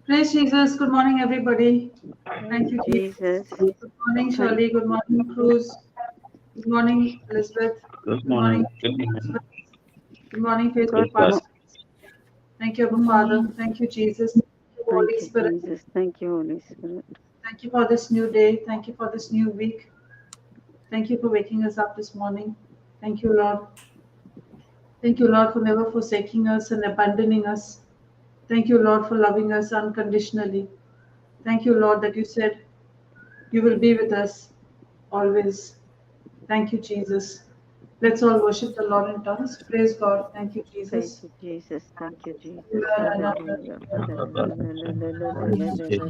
Praise Jesus. Good morning, everybody. Thank you, Jesus. Good morning, Shirley. Good morning, Cruz. Good morning, Elizabeth. Good Good morning, morning. Elizabeth. Good morning, faithful God bless. pastor. Thank you, Abba Father. Thank you, Jesus. Thank you, Thank Holy you, Spirit. Jesus. Thank you, Holy Spirit. Thank you for this new day. Thank you for this new week. Thank you for waking us up this morning. Thank you, Lord. Thank you, Lord, for never forsaking us and abandoning us. Thank you, Lord, for loving us unconditionally. Thank you, Lord, that you said you will be with us always. Thank you, Jesus. Let's all worship the Lord in tongues. Praise God. Thank you, Thank Jesus. you, Jesus. Thank you, Jesus. Hallelujah. Hallelujah, hallelujah,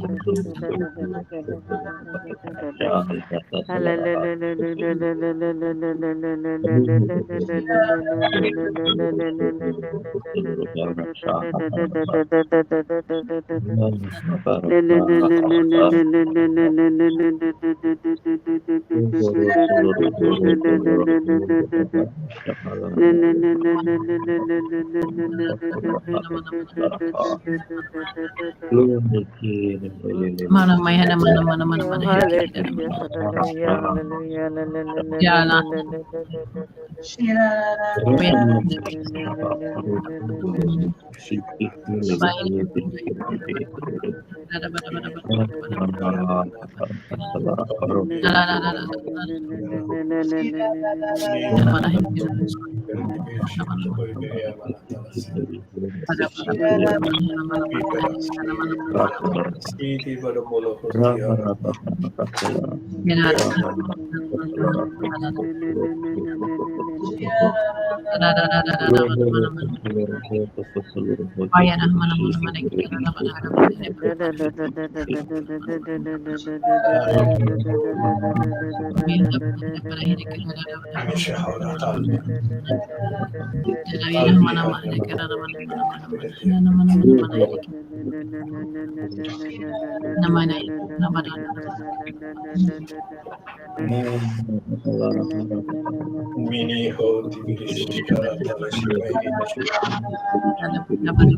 Mini hoti virishikara talashimai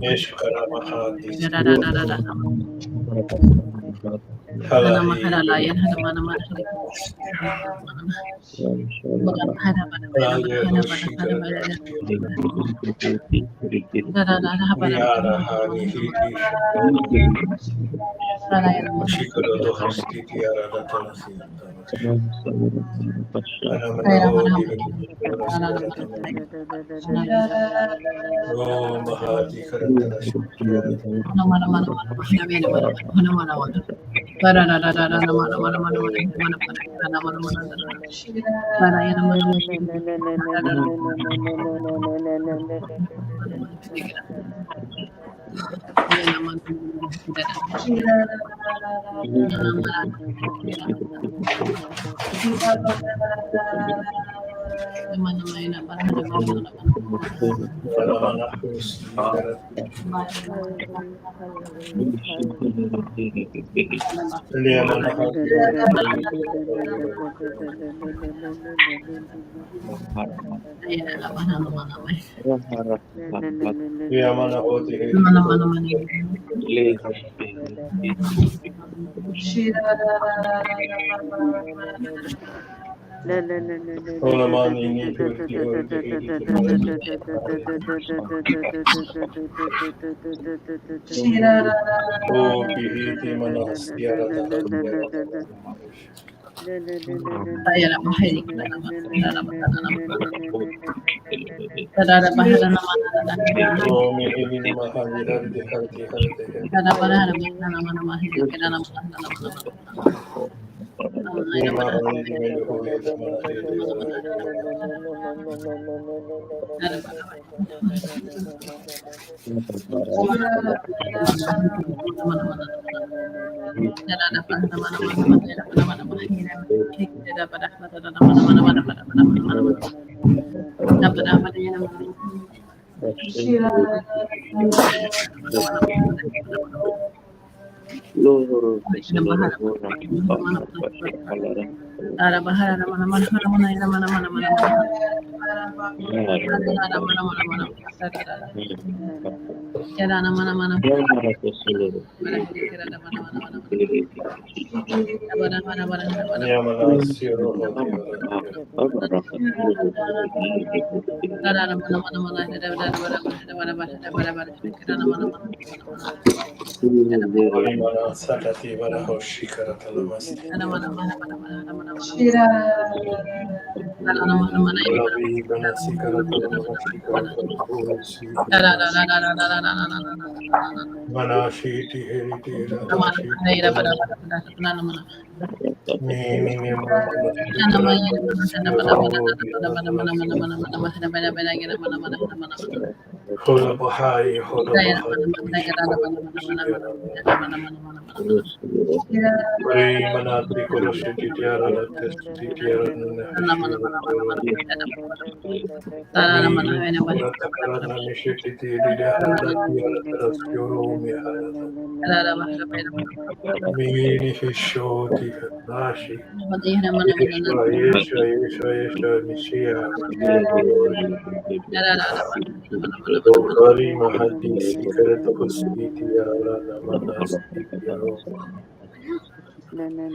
Eshkara mahati halahi Ranga hoshikara Vihara hani hiti Shikara dohastiti arada talasi Anamana hoti virishikara Om bahati karatala shikara Anamana hoshikara Liyamana hoti Liyamana hoti Onamani ni hoti hoti hiti O hiti manasti arada Om hini mahavirardi harti harti Nima hini melu hoti manati Niyamanasya rohoti varasya. Varimana satati varahoshi karatalamasya. Ravi ganasi karatalamasya karatalamasya. Manashi tiheriti radashi. Nini niyamanasya karatalamasya rohoti varasya. Hola Bahai, Hola Bahai, Pari Manatri Koroshiti Tiara Latesti Tiara Nahashira Koro Miri Ratakarana Nishiti Tiara Tiara Tarasyoro Miharada Miri Hishoti Nashi Yesha Yesha Yesha Yesha Nishia Hari Mahati Sikaratosti Tiara Namana Stikyaro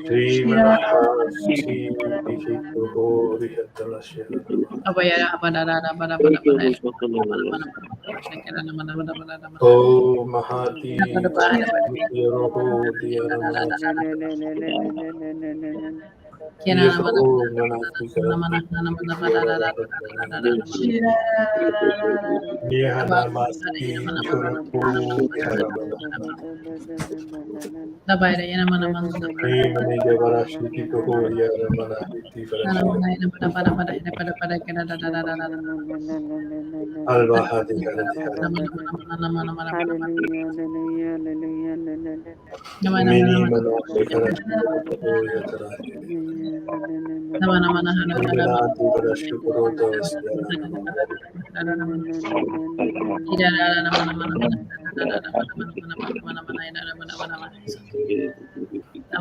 Sri Manahasti Dihituho Rihatalashira O Mahati Tiyaroho Tiyaramana Tiyaho Manati Nihanamasti Churapu Haramana Mani Devarashi Tikoho Yaramana Hiti Varashira Alvahadi Haradi Haradi Mini Manasi Karashira Tikoho Yataradi Manati Varashira Purota Vasyarana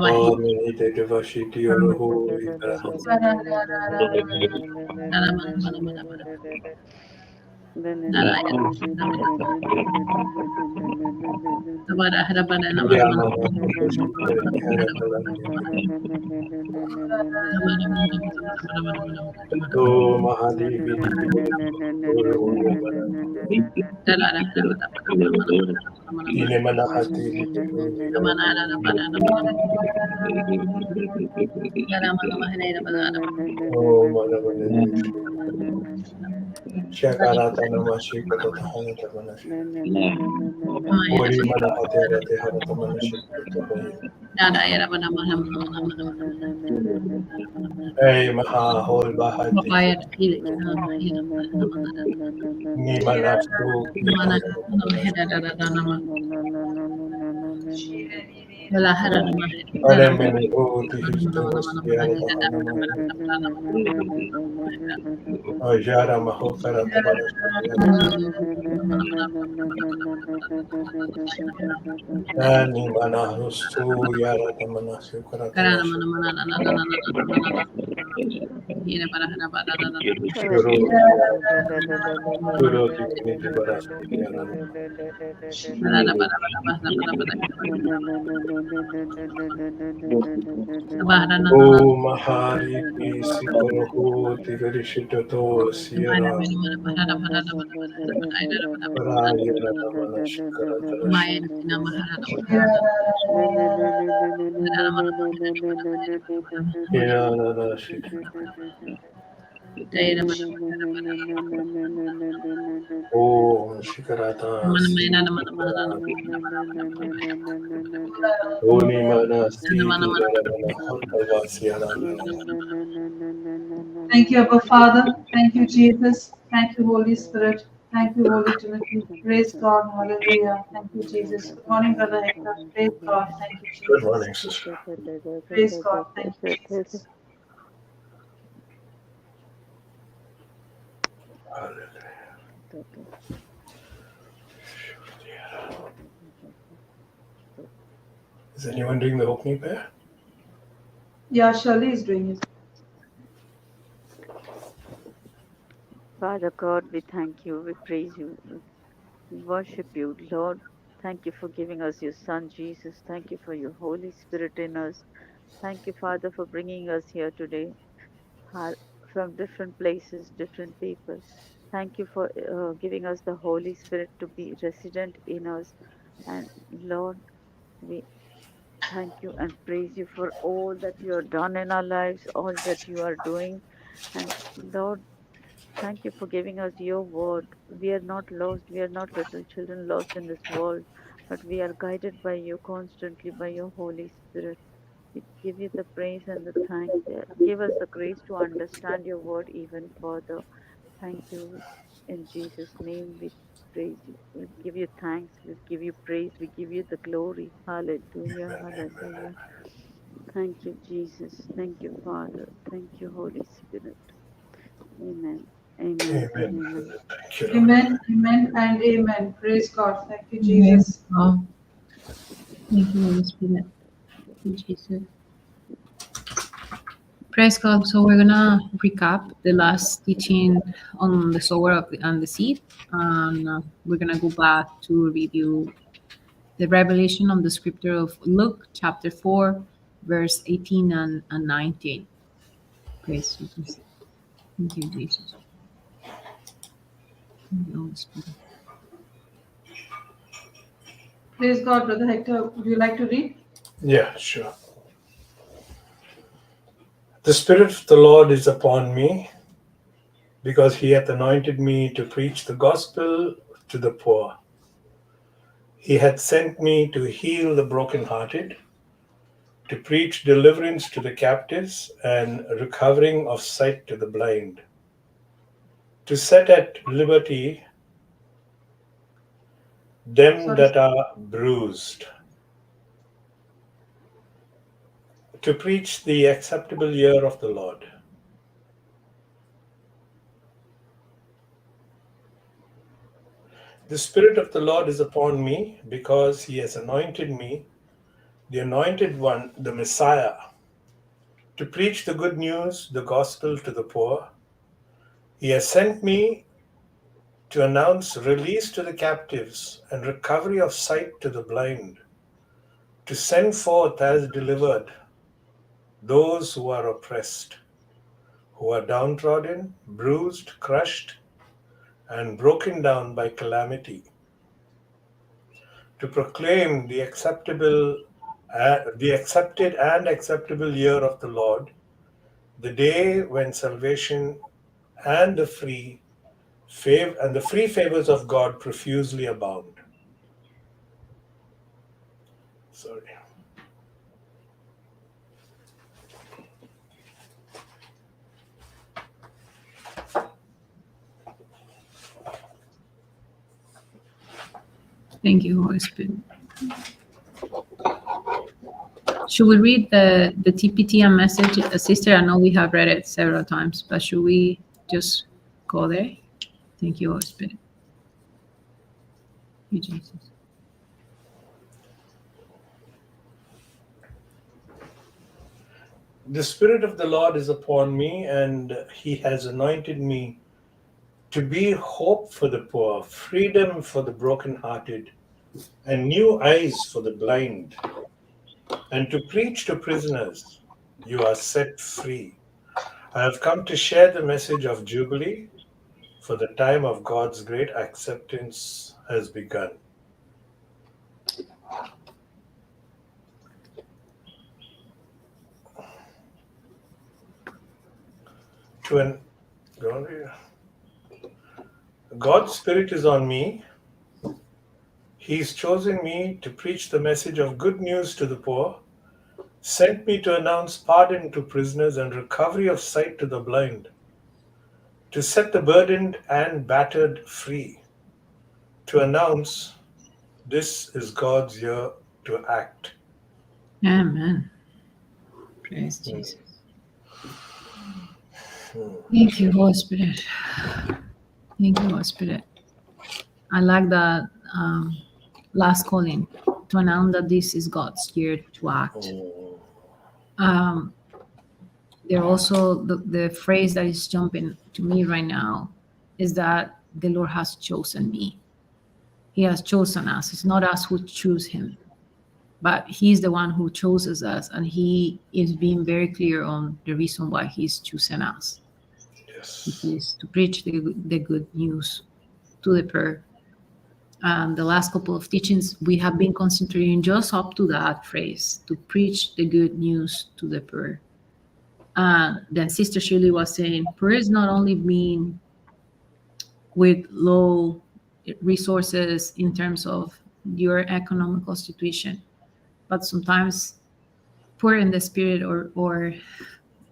Mani Devashiti Yoroho Vikarahas Yamana Kushita Haratalaki O Mahadi Vidi Uru Yamana Ine Manahati O Manavani Shakarata Namashi Katatahana Tamanashi Ori Manahate Rate Haratamanashi Katahoya Hey Maha Hol Bahati Nimanastu Alemini Oti Histos Yaratahanama Ajara Mahokara Tabarashi Ani Manahustu Yaratamanasi Karatalashi Shuru Shuroti Niti Barasi Yarana O Mahari Sikorohu Tiverishitato Sierra Parayana Namanashi Karatalashi Yaranashi O Shikarata Oni Manasti Yaramana Hotavasiarana Thank you, Abba Father. Thank you, Jesus. Thank you, Holy Spirit. Thank you, Holy Trinity. Praise God. Hallelujah. Thank you, Jesus. Good morning, Brother Hector. Praise God. Thank you, Good Jesus. morning, sister. Praise God. Thank you, Jesus. Is anyone doing the opening prayer? Yeah, Shirley is doing it. Father God, we thank you, we praise you, we worship you, Lord. Thank you for giving us your Son, Jesus. Thank you for your Holy Spirit in us. Thank you, Father, for bringing us here today from different places, different people. Thank you for giving us the Holy Spirit to be resident in us. And Lord, we thank you and praise you for all that you have done in our lives, all that you are doing. And Lord, thank you for giving us your word. We are not lost. We are not little children lost in this world, but we are guided by you constantly, by your Holy Spirit. We give you the praise and the thanks. Give us the grace to understand your word even further. Thank you. In Jesus' name, we praise you. We give you thanks. We give you praise. We give you the glory. Hallelujah. Hallelujah. Thank you, Jesus. Thank you, Father. Thank you, Holy Spirit. Amen. Amen and Amen. amen. Thank you, Lord. Amen, amen, and amen. Praise God. Thank you, Amen. Jesus. Oh, thank you, Holy Spirit. Thank you, Jesus. Praise God. So we're gonna recap the last teaching on the sower and the seed, and we're gonna go back to review the revelation on the scripture of Luke chapter 4, verse 18 and 19. Praise Jesus. Thank you, Jesus. Thank you, Holy Spirit. Praise God, Brother Hector. Would you like to read? Yeah, sure. The Spirit of the Lord is upon me, because he hath anointed me to preach the gospel to the poor. He hath sent me to heal the brokenhearted, to preach deliverance to the captives and recovering of sight to the blind, to set at liberty them Sorry. that are bruised, to preach the acceptable year of the Lord. The Spirit of the Lord is upon me, because he has anointed me, the anointed one, the Messiah, to preach the good news, the gospel to the poor. He has sent me to announce release to the captives and recovery of sight to the blind, to send forth as delivered those who are oppressed, who are downtrodden, bruised, crushed, and broken down by calamity, to proclaim the accepted and acceptable year of the Lord, the day when salvation and the free favors of God profusely abound. Sorry. Thank you, Holy Spirit. Should we read the TPT and message? Sister, I know we have read it several times, but should we just go there? Thank you, Holy Spirit. Thank you, Jesus. The Spirit of the Lord is upon me, and he has anointed me to be hope for the poor, freedom for the brokenhearted, and new eyes for the blind, and to preach to prisoners, you are set free. I have come to share the message of Jubilee, for the time of God's great acceptance has begun. God's Spirit is on me. He's chosen me to preach the message of good news to the poor, sent me to announce pardon to prisoners and recovery of sight to the blind, to set the burdened and battered free, to announce this is God's year to act. Amen. Praise Jesus. Thank you, Holy Spirit. Thank you, Holy Spirit. I like that last calling to announce that this is God's year to act. There also the phrase that is jumping to me right now is that the Lord has chosen me. He has chosen us. It's not us who choose him, but he's the one who chooses us, and he is being very clear on the reason why he's chosen us, which Yes. is to preach the good news to the poor. And the last couple of teachings, we have been concentrating just up to that phrase, to preach the good news to the poor. And then Sister Shirley was saying, poor is not only being with low resources in terms of your economical situation, but sometimes poor in the spirit, or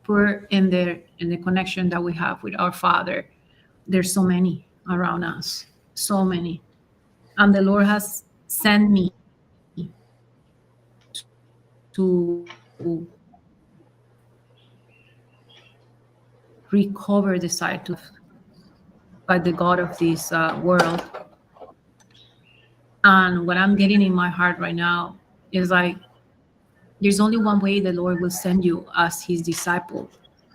poor in the connection that we have with our Father. There's so many around us, so many. And the Lord has sent me to recover the sight of by the God of this world. And what I'm getting in my heart right now is like, there's only one way the Lord will send you as his disciple.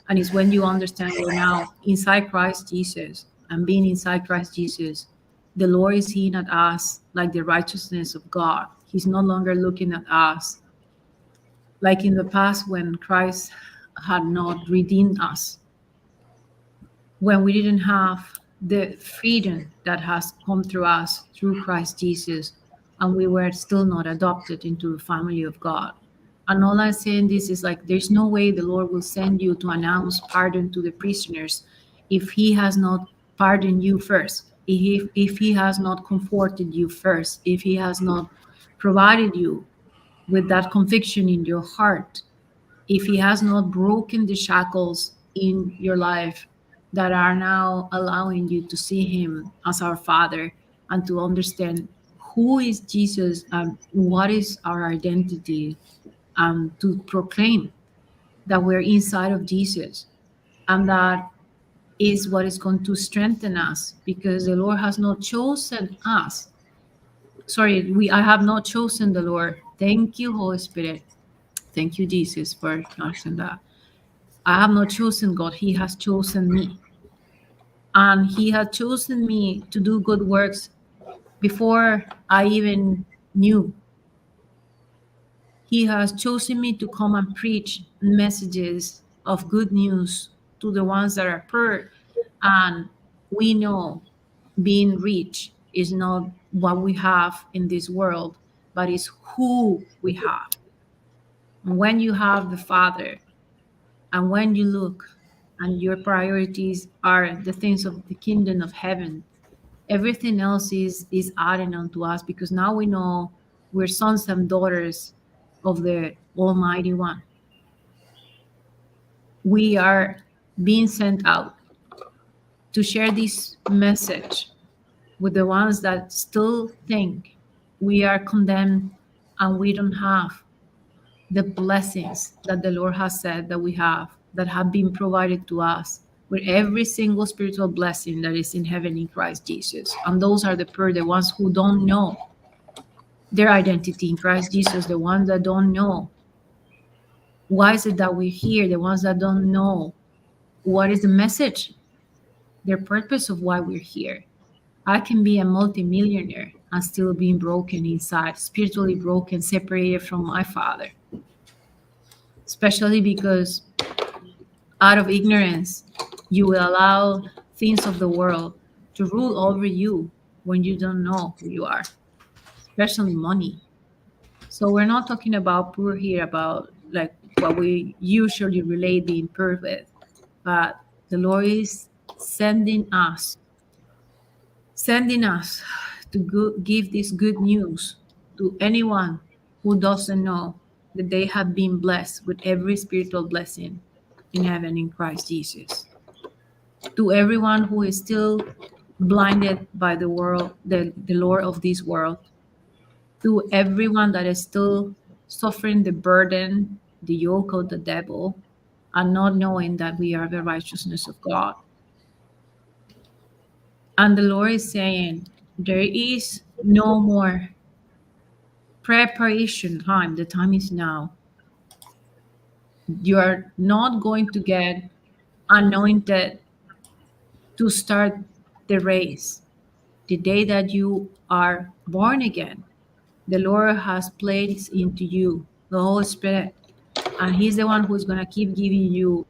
And it's when you understand you're now inside Christ Jesus, and being inside Christ Jesus, the Lord is seeing at us like the righteousness of God. He's no longer looking at us like in the past when Christ had not redeemed us, when we didn't have the freedom that has come through us through Christ Jesus, and we were still not adopted into the family of God. And all I'm saying this is like, there's no way the Lord will send you to announce pardon to the prisoners if he has not pardoned you first, if he has not comforted you first, if he has not provided you with that conviction in your heart, if he has not broken the shackles in your life that are now allowing you to see him as our Father, and to understand who is Jesus and what is our identity, and to proclaim that we're inside of Jesus, and that is what is going to strengthen us, because the Lord has not chosen us. Sorry, I have not chosen the Lord. Thank you, Holy Spirit. Thank you, Jesus, for acknowledging that. I have not chosen God. He has chosen me. And he had chosen me to do good works before I even knew. He has chosen me to come and preach messages of good news to the ones that are poor. And we know being rich is not what we have in this world, but it's who we have. And when you have the Father, and when you look and your priorities are the things of the kingdom of heaven, everything else is added onto us, because now we know we're sons and daughters of the Almighty One. We are being sent out to share this message with the ones that still think we are condemned and we don't have the blessings that the Lord has said that we have, that have been provided to us with every single spiritual blessing that is in heaven in Christ Jesus. And those are the poor, the ones who don't know their identity in Christ Jesus, the ones that don't know why is it that we're here, the ones that don't know what is the message, their purpose of why we're here. I can be a multimillionaire and still being broken inside, spiritually broken, separated from my Father. Especially because out of ignorance, you will allow things of the world to rule over you when you don't know who you are, especially money. So we're not talking about poor here, about like what we usually relate being poor with, but the Lord is sending us to give this good news to anyone who doesn't know that they have been blessed with every spiritual blessing in heaven in Christ Jesus. To everyone who is still blinded by the world, the Lord of this world. To everyone that is still suffering the burden, the yoke of the devil, and not knowing that we are the righteousness of God. And the Lord is saying, there is no more preparation time. The time is now. You are not going to get anointed to start the race, the day that you are born again, the Lord has placed into you the Holy Spirit, and He's the one who's going to keep giving you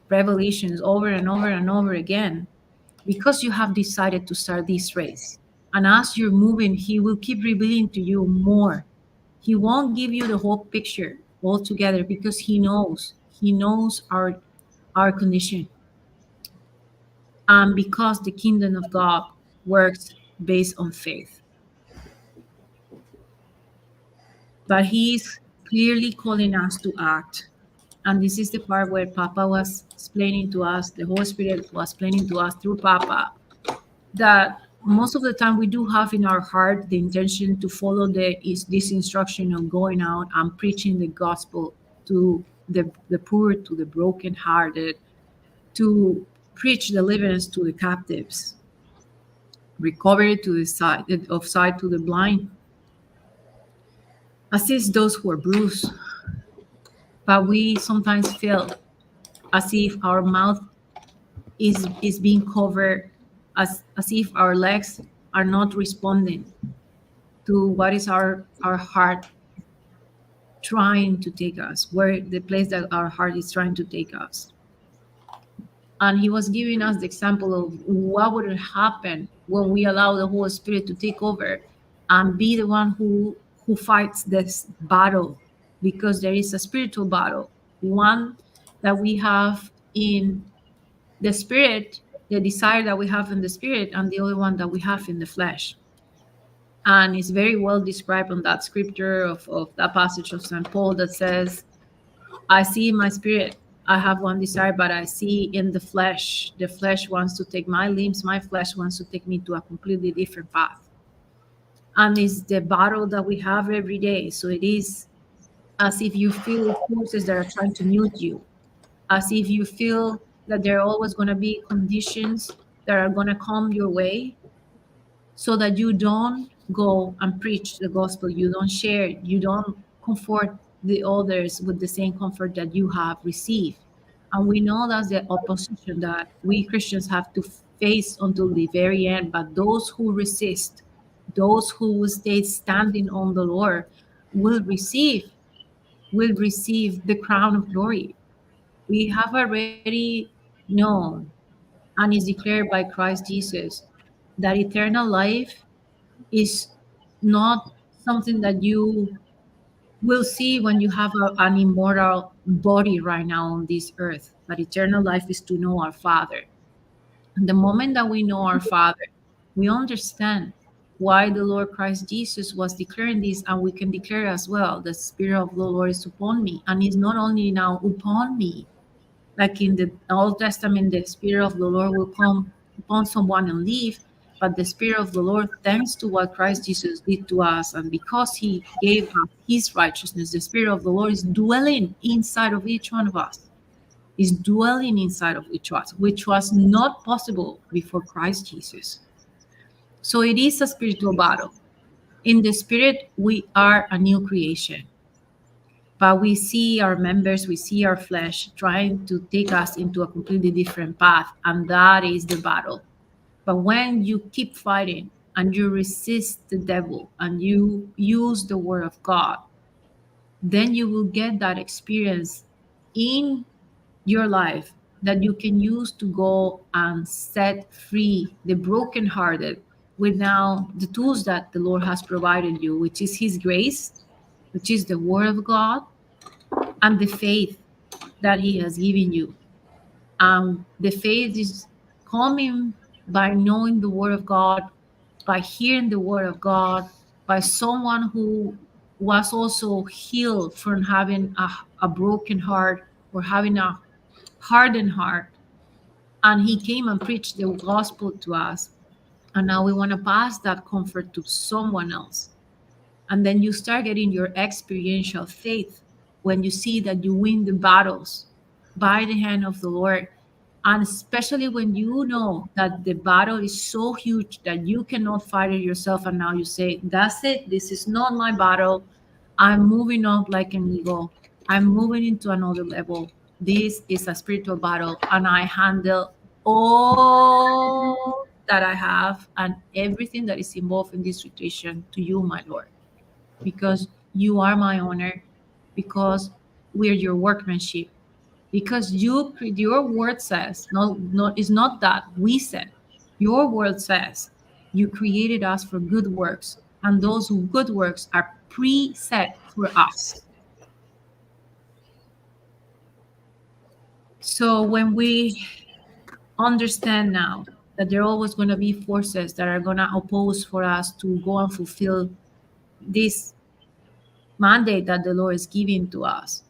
revelations over and over and over again because you have decided to start this race. And as you're moving, He will keep revealing to you more. He won't give you the whole picture altogether because He knows our condition. And because the kingdom of God works based on faith. But He's clearly calling us to act. And this is the part where Papa was explaining to us, the Holy Spirit was explaining to us through Papa, that most of the time we do have in our heart the intention to follow this instruction of going out and preaching the gospel to the poor, to the brokenhearted, to preach deliverance to the captives, recovery to the sight to the blind, assist those who are bruised. But we sometimes feel as if our mouth is being covered, as if our legs are not responding to what is our heart trying to take us, where the place that our heart is trying to take us. And he was giving us the example of what would happen when we allow the Holy Spirit to take over and be the one who fights this battle, because there is a spiritual battle, one that we have in the spirit, the desire that we have in the spirit, and the other one that we have in the flesh. And it's very well described on that scripture of that passage of St. Paul that says, I see in my spirit, I have one desire, but I see in the flesh wants to take my limbs, my flesh wants to take me to a completely different path. And it's the battle that we have every day. So it is as if you feel forces that are trying to mute you, as if you feel that there are always going to be conditions that are going to come your way so that you don't go and preach the gospel, you don't share, you don't comfort the others with the same comfort that you have received. And we know that's the opposition that we Christians have to face until the very end. But those who resist, those who stay standing on the Lord will receive the crown of glory. We have already known, and is declared by Christ Jesus, that eternal life is not something that you will see when you have an immortal body right now on this earth, but eternal life is to know our Father. And the moment that we know our Father, we understand why the Lord Christ Jesus was declaring this, and we can declare as well, the Spirit of the Lord is upon me. And it's not only now upon me, like in the Old Testament, the Spirit of the Lord will come upon someone and leave, but the Spirit of the Lord, thanks to what Christ Jesus did to us, and because He gave us His righteousness, the Spirit of the Lord is dwelling inside of each one of us, is dwelling inside of each one, which was not possible before Christ Jesus. So it is a spiritual battle. In the Spirit, we are a new creation. But we see our members, we see our flesh trying to take us into a completely different path, and that is the battle. But when you keep fighting and you resist the devil and you use the word of God, then you will get that experience in your life that you can use to go and set free the brokenhearted with now the tools that the Lord has provided you, which is His grace, which is the word of God, and the faith that He has given you. The faith is coming by knowing the word of God, by hearing the word of God, by someone who was also healed from having a broken heart or having a hardened heart. And he came and preached the gospel to us. And now we want to pass that comfort to someone else. And then you start getting your experiential faith when you see that you win the battles by the hand of the Lord. And especially when you know that the battle is so huge that you cannot fight it yourself. And now you say, that's it. This is not my battle. I'm moving up like an eagle. I'm moving into another level. This is a spiritual battle. And I handle all that I have and everything that is involved in this situation to you, my Lord, because you are my honor, because we're your workmanship, because your word says, no, it's not that we said, your word says you created us for good works, and those good works are preset for us. So when we understand now that there are always going to be forces that are going to oppose for us to go and fulfill this mandate that the Lord is giving to us,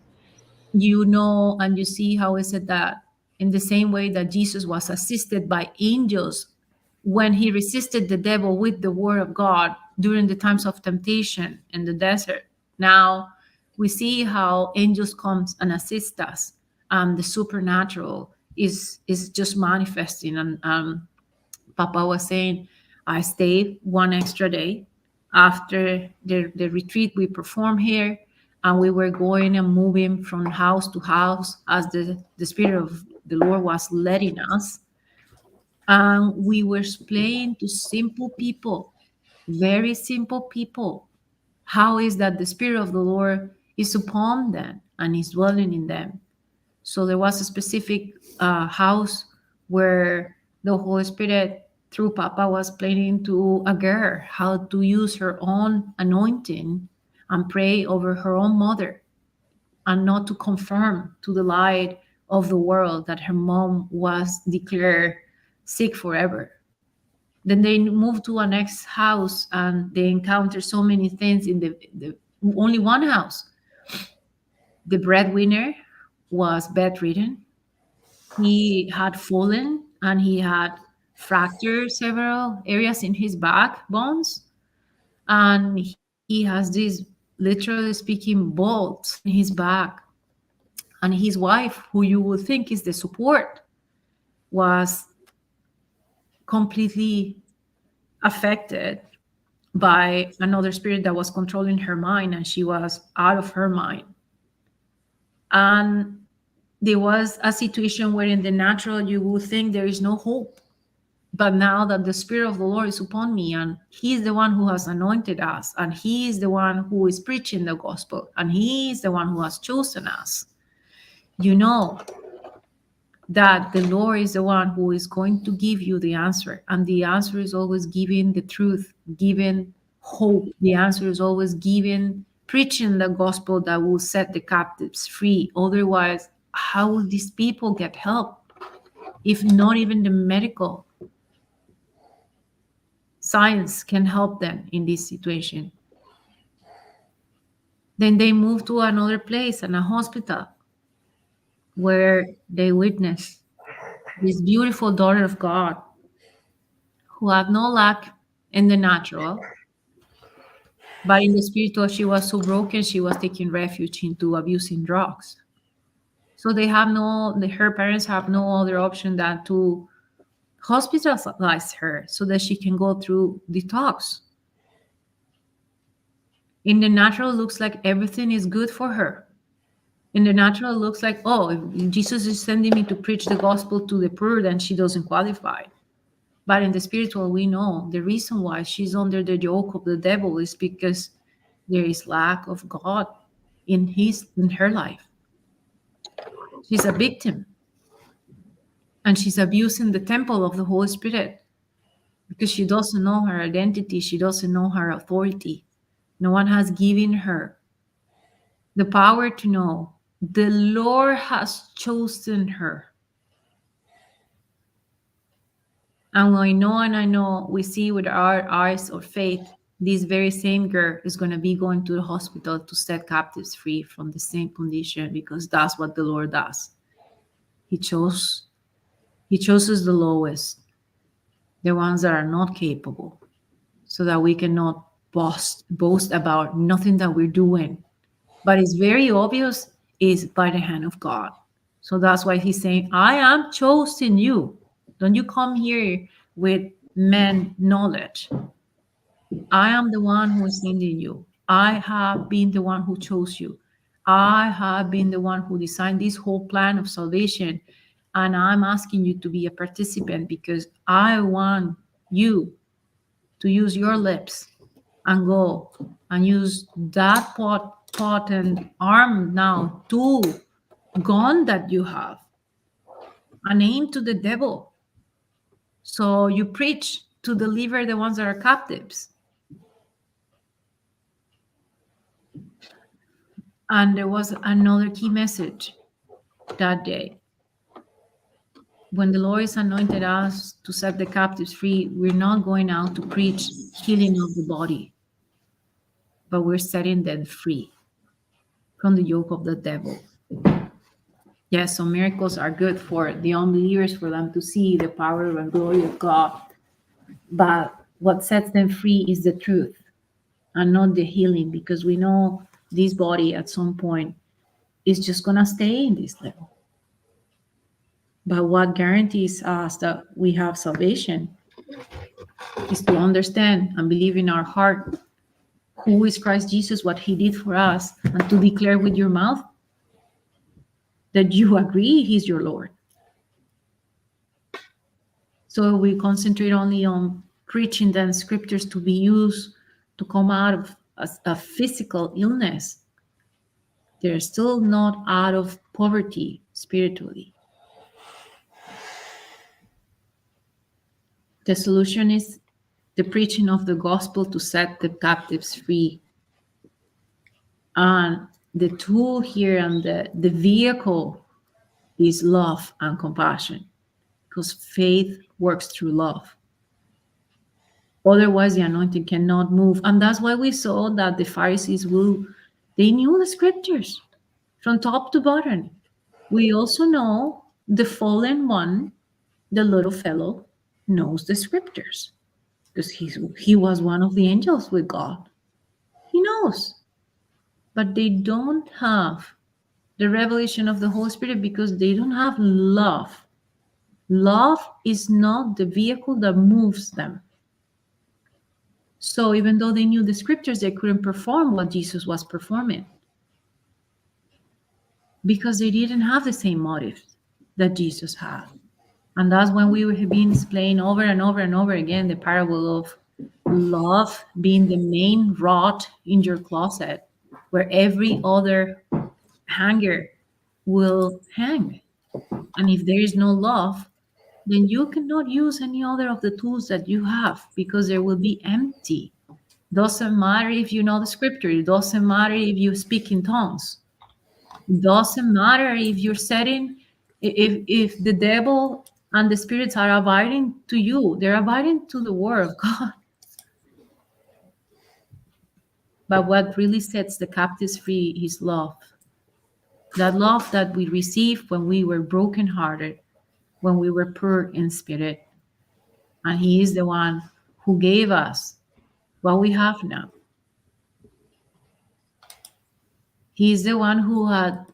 you know, and you see how is it that in the same way that Jesus was assisted by angels when he resisted the devil with the word of God during the times of temptation in the desert, now we see how angels comes and assist us. The supernatural is just manifesting. And Papa was saying, I stayed one extra day after the retreat we performed here, and we were going and moving from house to house as the Spirit of the Lord was leading us. And we were explaining to simple people, very simple people, how is that the Spirit of the Lord is upon them and is dwelling in them. So there was a specific house where the Holy Spirit, through Papa, was explaining to a girl how to use her own anointing and pray over her own mother, and not to conform to the light of the world that her mom was declared sick forever. Then they moved to a next house and they encountered so many things in the only one house. The breadwinner was bedridden. He had fallen and he had fractured several areas in his backbones. And he has these, literally speaking, bolts in his back. And his wife, who you would think is the support, was completely affected by another spirit that was controlling her mind, and she was out of her mind. And there was a situation where in the natural you would think there is no hope. But now that the Spirit of the Lord is upon me, and He is the one who has anointed us, and He is the one who is preaching the gospel, and He is the one who has chosen us, you know that the Lord is the one who is going to give you the answer. And the answer is always giving the truth, giving hope. The answer is always giving, preaching the gospel that will set the captives free. Otherwise, how will these people get help if not even the medical science can help them in this situation? Then they move to another place, and a hospital, where they witness this beautiful daughter of God who had no lack in the natural, but in the spiritual, she was so broken, she was taking refuge into abusing drugs. So her parents have no other option than to hospitalize her so that she can go through detox. In the natural, looks like everything is good for her. In the natural, looks like, oh, if Jesus is sending me to preach the gospel to the poor, then she doesn't qualify. But in the spiritual, we know the reason why she's under the yoke of the devil is because there is lack of God in her life. She's a victim. And she's abusing the temple of the Holy Spirit because she doesn't know her identity. She doesn't know her authority. No one has given her the power to know. The Lord has chosen her. And I know, we see with our eyes of faith, this very same girl is going to be going to the hospital to set captives free from the same condition, because that's what the Lord does. He chooses the lowest, the ones that are not capable, so that we cannot boast about nothing that we're doing. But it's very obvious is by the hand of God. So that's why He's saying, I am choosing you. Don't you come here with man knowledge. I am the one who is sending you. I have been the one who chose you. I have been the one who designed this whole plan of salvation. And I'm asking you to be a participant because I want you to use your lips and go and use that potent arm now to gun that you have and aim to the devil. So you preach to deliver the ones that are captives. And there was another key message that day. When the Lord has anointed us to set the captives free, we're not going out to preach healing of the body, but we're setting them free from the yoke of the devil. Yes, so miracles are good for the unbelievers, for them to see the power and glory of God. But what sets them free is the truth and not the healing, because we know this body at some point is just going to stay in this level. But what guarantees us that we have salvation is to understand and believe in our heart who is Christ Jesus, what he did for us, and to declare with your mouth that you agree he's your Lord. So we concentrate only on preaching the scriptures to be used to come out of a physical illness. They're still not out of poverty spiritually. The solution is the preaching of the gospel to set the captives free. And the tool here and the vehicle is love and compassion, because faith works through love. Otherwise, the anointing cannot move. And that's why we saw that the Pharisees they knew the scriptures from top to bottom. We also know the fallen one, the little fellow, knows the scriptures because he was one of the angels with God. He knows. But they don't have the revelation of the Holy Spirit because they don't have love. Love is not the vehicle that moves them. So even though they knew the scriptures, they couldn't perform what Jesus was performing because they didn't have the same motive that Jesus had. And that's when we have been explaining over and over and over again the parable of love being the main rod in your closet, where every other hanger will hang. And if there is no love, then you cannot use any other of the tools that you have because they will be empty. Doesn't matter if you know the scripture. It doesn't matter if you speak in tongues. It doesn't matter if you're setting, if the devil and the spirits are abiding to you. They're abiding to the word of God. But what really sets the captives free is love. That love that we received when we were brokenhearted, when we were poor in spirit. And he is the one who gave us what we have now. He is the one who had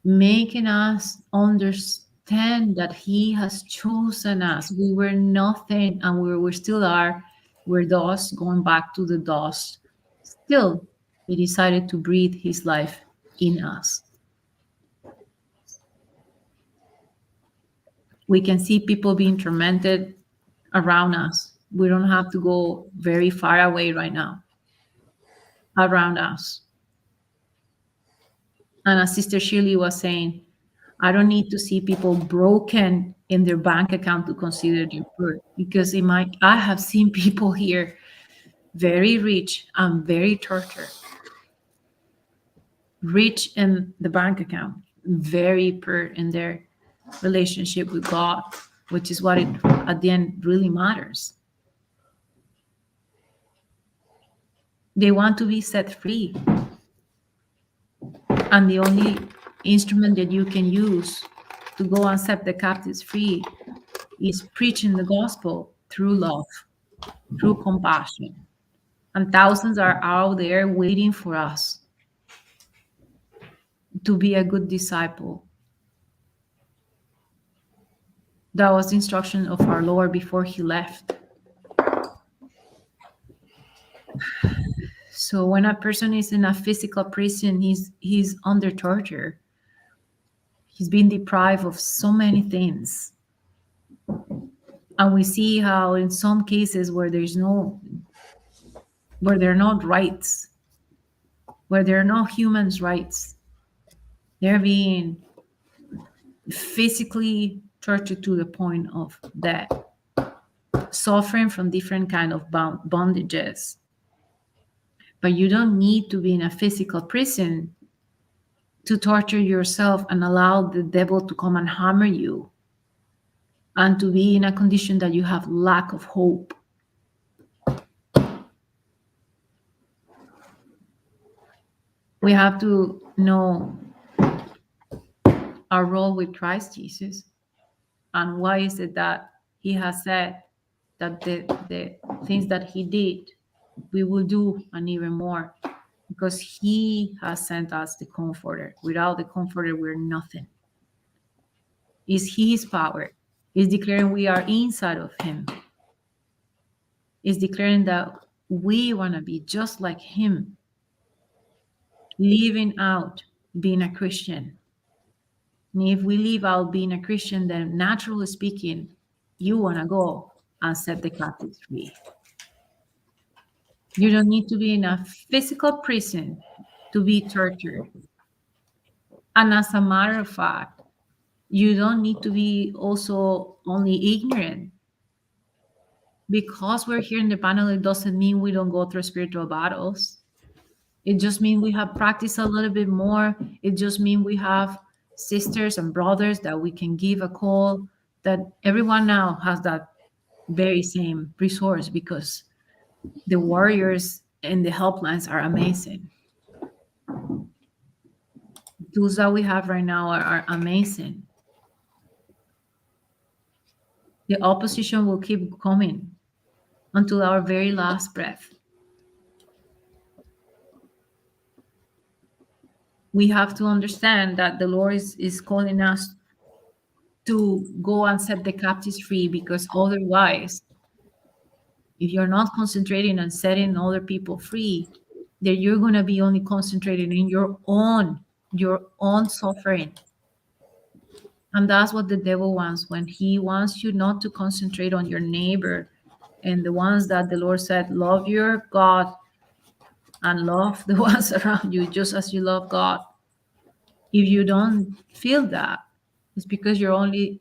making us understand that he has chosen us. We were nothing and we still are. We're dust, going back to the dust. Still, he decided to breathe his life in us. We can see people being tormented around us. We don't have to go very far away right now. Around us. And as Sister Shirley was saying, I don't need to see people broken in their bank account to consider their poor, because I have seen people here very rich and very tortured. Rich in the bank account, very poor in their relationship with God, which is what at the end really matters. They want to be set free. And the only instrument that you can use to go and set the captives free is preaching the gospel through love, through compassion. And thousands are out there waiting for us to be a good disciple. That was the instruction of our Lord before he left. So when a person is in a physical prison, he's under torture. He's been deprived of so many things. And we see how in some cases where there are not rights, where there are no humans' rights, they're being physically tortured to the point of death, suffering from different kind of bondages. But you don't need to be in a physical prison to torture yourself and allow the devil to come and hammer you, and to be in a condition that you have lack of hope. We have to know our role with Christ Jesus, and why is it that he has said that the things that he did, we will do and even more, because he has sent us the Comforter. Without the Comforter, we're nothing. It's his power. It's declaring we are inside of him. It's declaring that we want to be just like him, living out being a Christian. And if we live out being a Christian, then naturally speaking, you want to go and set the captives free. You don't need to be in a physical prison to be tortured. And as a matter of fact, you don't need to be also only ignorant. Because we're here in the panel, it doesn't mean we don't go through spiritual battles. It just means we have practiced a little bit more. It just means we have sisters and brothers that we can give a call, that everyone now has that very same resource, because the warriors and the helplines are amazing. Those that we have right now are amazing. The opposition will keep coming until our very last breath. We have to understand that the Lord is calling us to go and set the captives free, because otherwise, if you're not concentrating on setting other people free, then you're going to be only concentrating in your own suffering. And that's what the devil wants, when he wants you not to concentrate on your neighbor and the ones that the Lord said, love your God and love the ones around you just as you love God. If you don't feel that, it's because you're only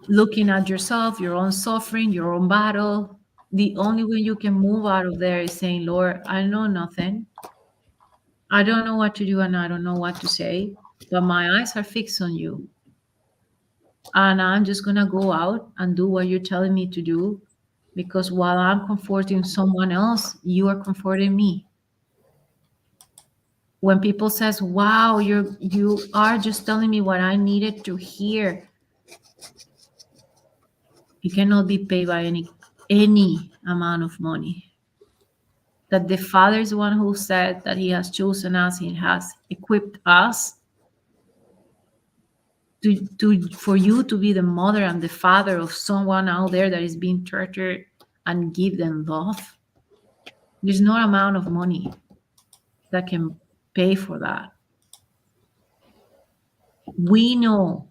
looking at yourself, your own suffering, your own battle. The only way you can move out of there is saying, Lord, I know nothing. I don't know what to do and I don't know what to say, but my eyes are fixed on you. And I'm just going to go out and do what you're telling me to do, because while I'm comforting someone else, you are comforting me. When people says, wow, you are just telling me what I needed to hear, you cannot be paid by any amount of money. That the Father is the one who said that he has chosen us, he has equipped us for you to be the mother and the father of someone out there that is being tortured, and give them love. There's no amount of money that can pay for that. We know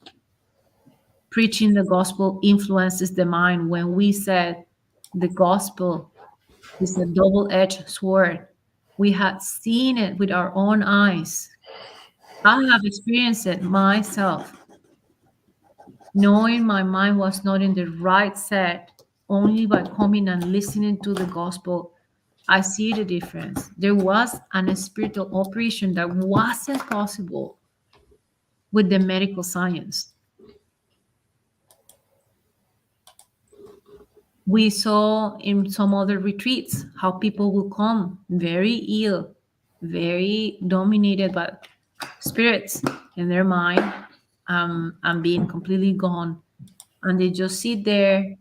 preaching the gospel influences the mind. When we said the gospel is a double-edged sword, we had seen it with our own eyes. I have experienced it myself. Knowing my mind was not in the right set, only by coming and listening to the gospel, I see the difference. There was a spiritual operation that wasn't possible with the medical science. We saw in some other retreats how people will come very ill, very dominated by spirits in their mind, and being completely gone. And they just sit there,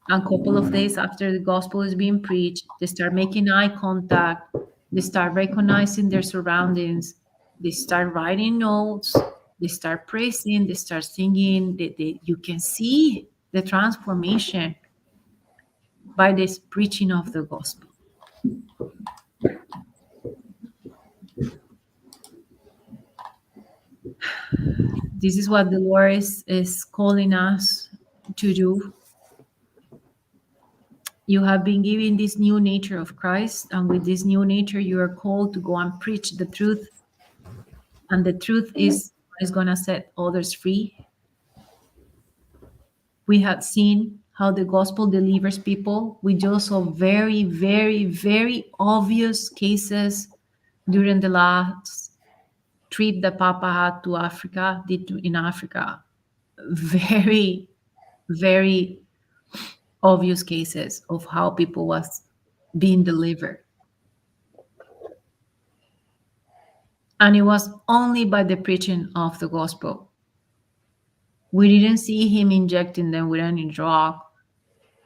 and a couple of days after the gospel is being preached, they start making eye contact, they start recognizing their surroundings, they start writing notes, they start praising, they start singing. You can see the transformation by this preaching of the gospel. This is what the Lord is calling us to do. You have been given this new nature of Christ, and with this new nature, you are called to go and preach the truth. And the truth is going to set others free. We had seen how the gospel delivers people. We just saw very, very, very obvious cases during the last trip that Papa had to Africa, in Africa. Very, very obvious cases of how people was being delivered. And it was only by the preaching of the gospel. We didn't see him injecting them with any drug,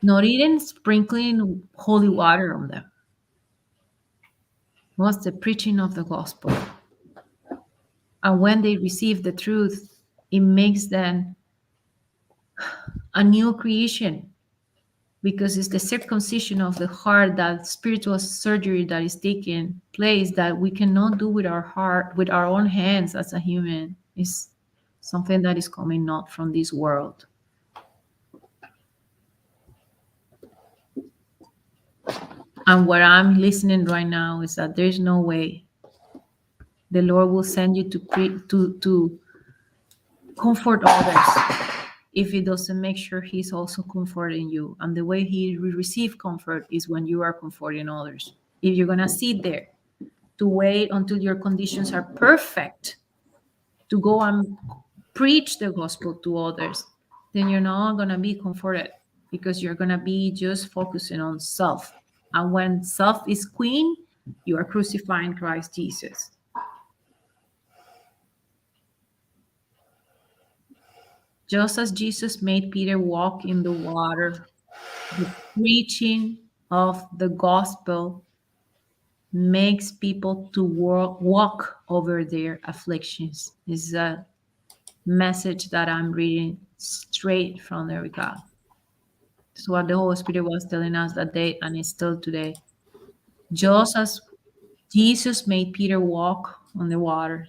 not even sprinkling holy water on them. It was the preaching of the gospel. And when they receive the truth, it makes them a new creation, because it's the circumcision of the heart, that spiritual surgery that is taking place, that we cannot do with our heart, with our own hands as a human. It's something that is coming not from this world. And what I'm listening right now is that there's no way the Lord will send you to comfort others if he doesn't make sure he's also comforting you. And the way he will receive comfort is when you are comforting others. If you're going to sit there to wait until your conditions are perfect to go and preach the gospel to others, then you're not going to be comforted, because you're going to be just focusing on self. And when self is queen, you are crucifying Christ Jesus. Just as Jesus made Peter walk in the water, the preaching of the gospel makes people to walk over their afflictions. This is a message that I'm reading straight from the God. It's what the Holy Spirit was telling us that day, and it's still today. Just as Jesus made Peter walk on the water,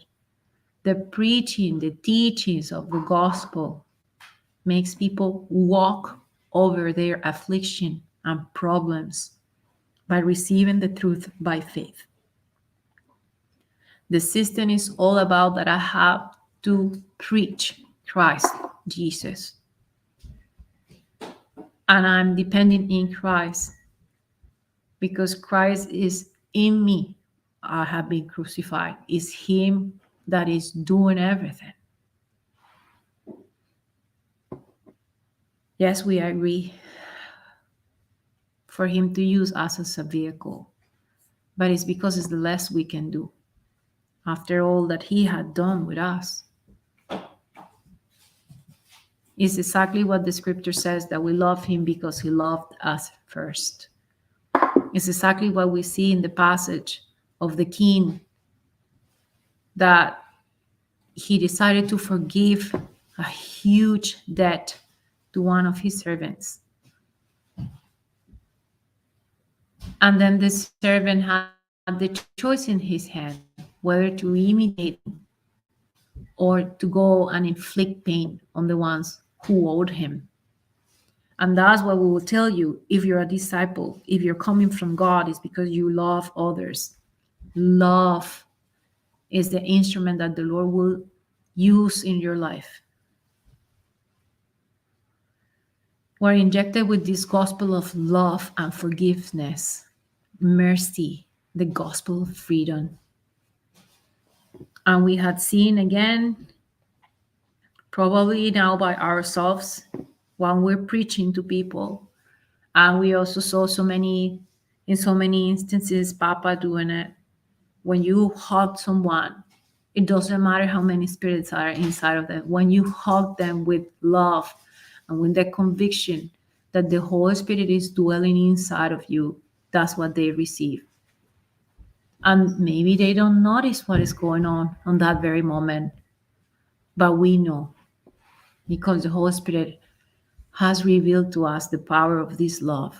the preaching, the teachings of the gospel makes people walk over their affliction and problems by receiving the truth by faith. The system is all about that I have to preach Christ Jesus. And I'm depending in Christ, because Christ is in me. I have been crucified. It's him that is doing everything. Yes, we agree for him to use us as a vehicle, but it's because it's the less we can do after all that he had done with us. It's exactly what the scripture says, that we love him because he loved us first. It's exactly what we see in the passage of the king, that he decided to forgive a huge debt to one of his servants. And then the servant had the choice in his hand, whether to imitate him or to go and inflict pain on the ones who owed him. And that's what we will tell you. If you're a disciple, if you're coming from God, it's because you love others. Love is the instrument that the Lord will use in your life. We're injected with this gospel of love and forgiveness, mercy, the gospel of freedom. And we had seen again, probably now by ourselves, when we're preaching to people. And we also saw in so many instances, Papa doing it. When you hug someone, it doesn't matter how many spirits are inside of them. When you hug them with love and with the conviction that the Holy Spirit is dwelling inside of you, that's what they receive. And maybe they don't notice what is going on that very moment, but we know, because the Holy Spirit has revealed to us the power of this love.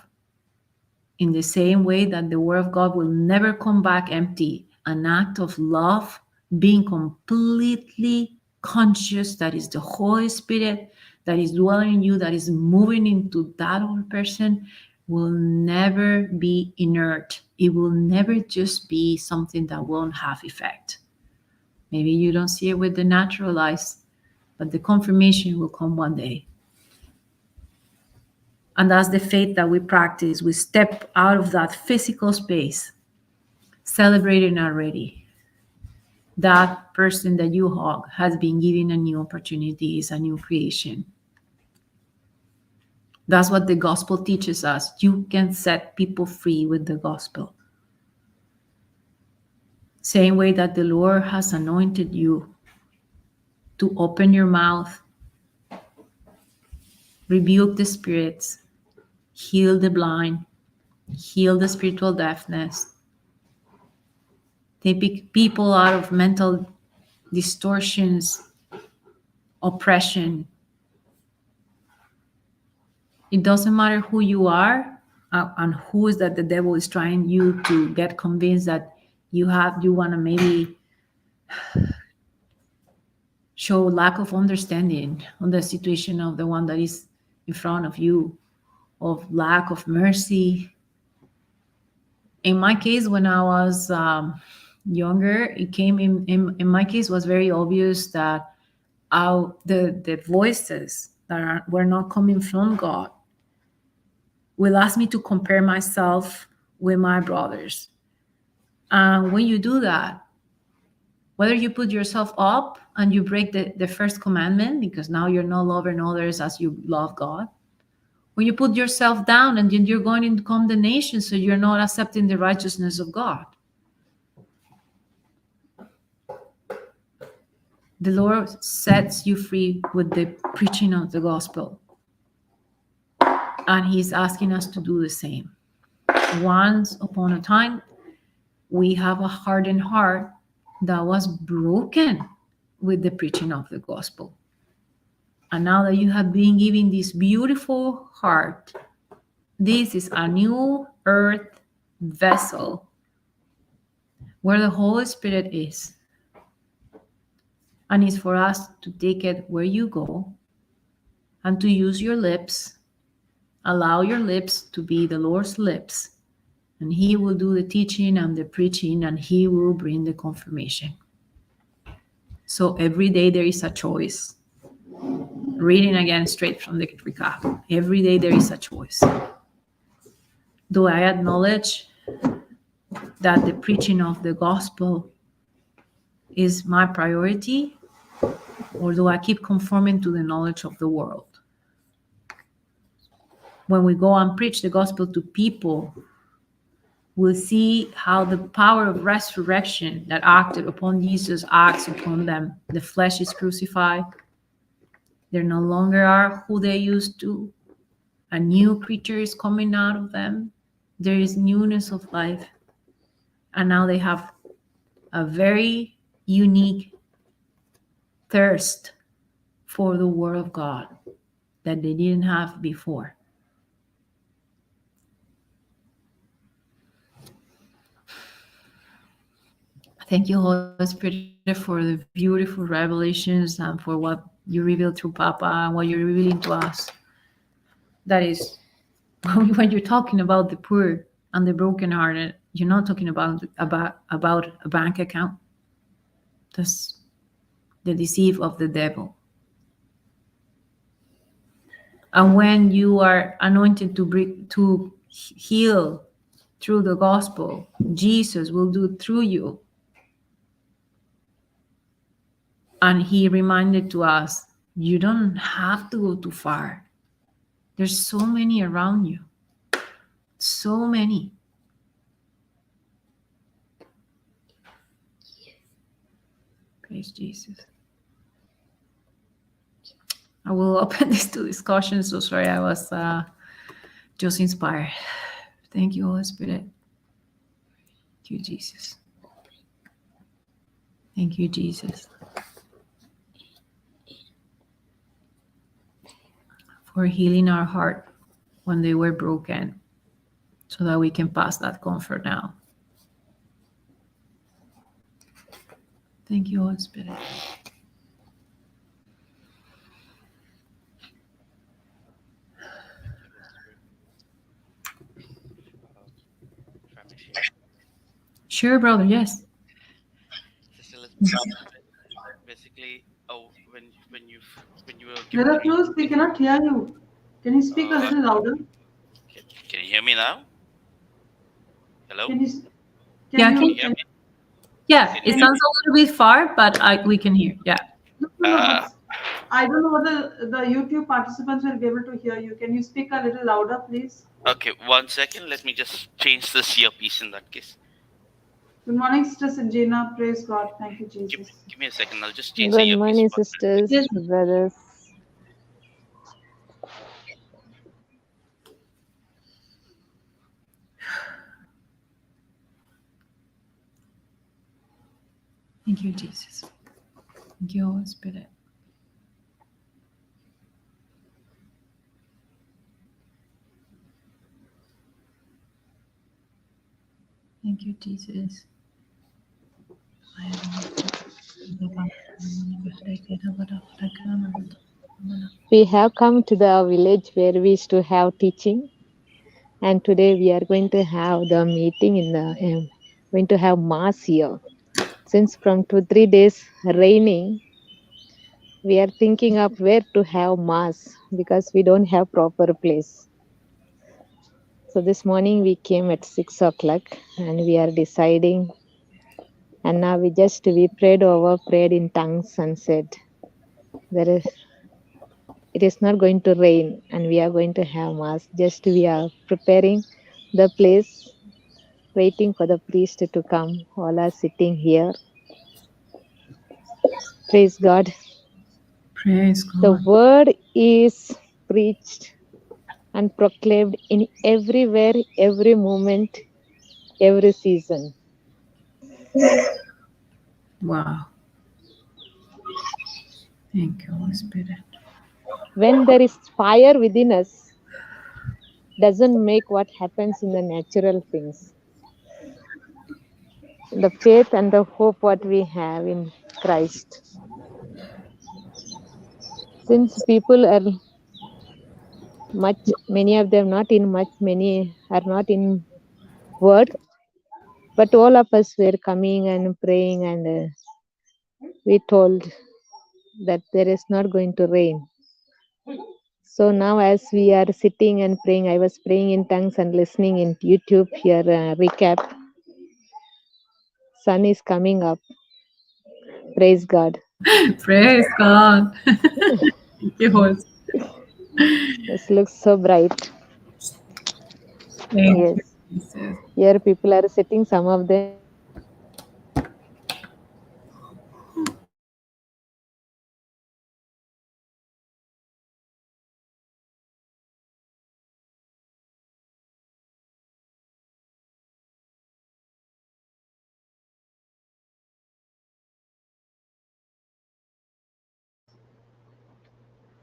In the same way that the Word of God will never come back empty, an act of love, being completely conscious that is the Holy Spirit that is dwelling in you, that is moving into that old person, will never be inert. It will never just be something that won't have effect. Maybe you don't see it with the natural eyes, but the confirmation will come one day. And that's the faith that we practice. We step out of that physical space, celebrating already. That person that you hug has been given a new opportunity, is a new creation. That's what the gospel teaches us. You can set people free with the gospel. Same way that the Lord has anointed you to open your mouth, rebuke the spirits, heal the blind, heal the spiritual deafness, take people out of mental distortions, oppression. It doesn't matter who you are and who is that the devil is trying you to get convinced that you want to maybe show lack of understanding on the situation of the one that is in front of you, of lack of mercy. In my case, when I was younger, it came in my case was very obvious that the voices that were not coming from God will ask me to compare myself with my brothers. And when you do that, whether you put yourself up and you break the first commandment, because now you're not loving others as you love God, or you put yourself down and then you're going into condemnation, so you're not accepting the righteousness of God. The Lord sets you free with the preaching of the gospel. And He's asking us to do the same. Once upon a time, we have a hardened heart that was broken with the preaching of the gospel. And now that you have been given this beautiful heart, this is a new earth vessel where the Holy Spirit is. And it's for us to take it where you go and to use your lips. Allow your lips to be the Lord's lips. And He will do the teaching and the preaching, and He will bring the confirmation. So every day there is a choice. Reading again straight from the recap. Every day there is a choice. Do I acknowledge that the preaching of the gospel is my priority, or do I keep conforming to the knowledge of the world? When we go and preach the gospel to people, we'll see how the power of resurrection that acted upon Jesus acts upon them. The flesh is crucified. They no longer are who they used to. A new creature is coming out of them. There is newness of life. And now they have a very unique thirst for the Word of God that they didn't have before. Thank you, Holy Spirit, for the beautiful revelations and for what you revealed through Papa and what you're revealing to us. That is, when you're talking about the poor and the brokenhearted, you're not talking about a bank account. That's the deceit of the devil. And when you are anointed to heal through the gospel, Jesus will do it through you. And He reminded to us, you don't have to go too far. There's so many around you. So many. Praise Jesus. I will open this to discussion. So sorry, I was just inspired. Thank you, Holy Spirit. Thank you, Jesus. Thank you, Jesus, for healing our heart when they were broken, so that we can pass that comfort now. Thank you, Holy Spirit. Sure, brother. Yes. Sister, let's start with basically when you were giving Brother the Cruz, we meeting. cannot hear you. Can you speak a little louder? Can you hear me now? Hello, Can you? Yeah. can you Can hear me? Yeah. Can you It hear sounds me? a little bit far, but we can hear. Yeah. No, but I don't know whether the YouTube participants will be able to hear you. Can you speak a little louder, please? Okay, 1 second. Let me just change this earpiece in that case. Good morning, Sister Sanjana. Praise God. Thank you, Give, Jesus. give me a second. I'll just change the Good earpiece. morning, sisters, Yes. brothers. Thank you, Jesus. Thank you, Holy Spirit. Thank you, Jesus. We have come to the village where we used to have teaching, and today we are going to have the meeting in the going to have mass here. Since from 2 3 days raining, we are thinking of where to have mass because we don't have proper place. So this morning we came at 6 o'clock, and we are deciding. And now we prayed in tongues and said, there is it is not going to rain and we are going to have mass. Just we are preparing the place, waiting for the priest to come. All are sitting here. Praise God. Praise The God. word is preached and proclaimed in everywhere, every moment, every season. Wow. Thank you, Holy Spirit. When there is fire within us, doesn't make what happens in the natural things. The faith and the hope what we have in Christ. Since people are many of them not in much, many are not in word, but all of us were coming and praying, and we told that there is not going to rain. So now as we are sitting and praying, I was praying in tongues and listening in YouTube here recap. Sun is coming up. Praise God. Praise God. Thank you, Holy Spirit. This looks so bright. Thank Yes. you, Jesus. Here people are sitting, some of them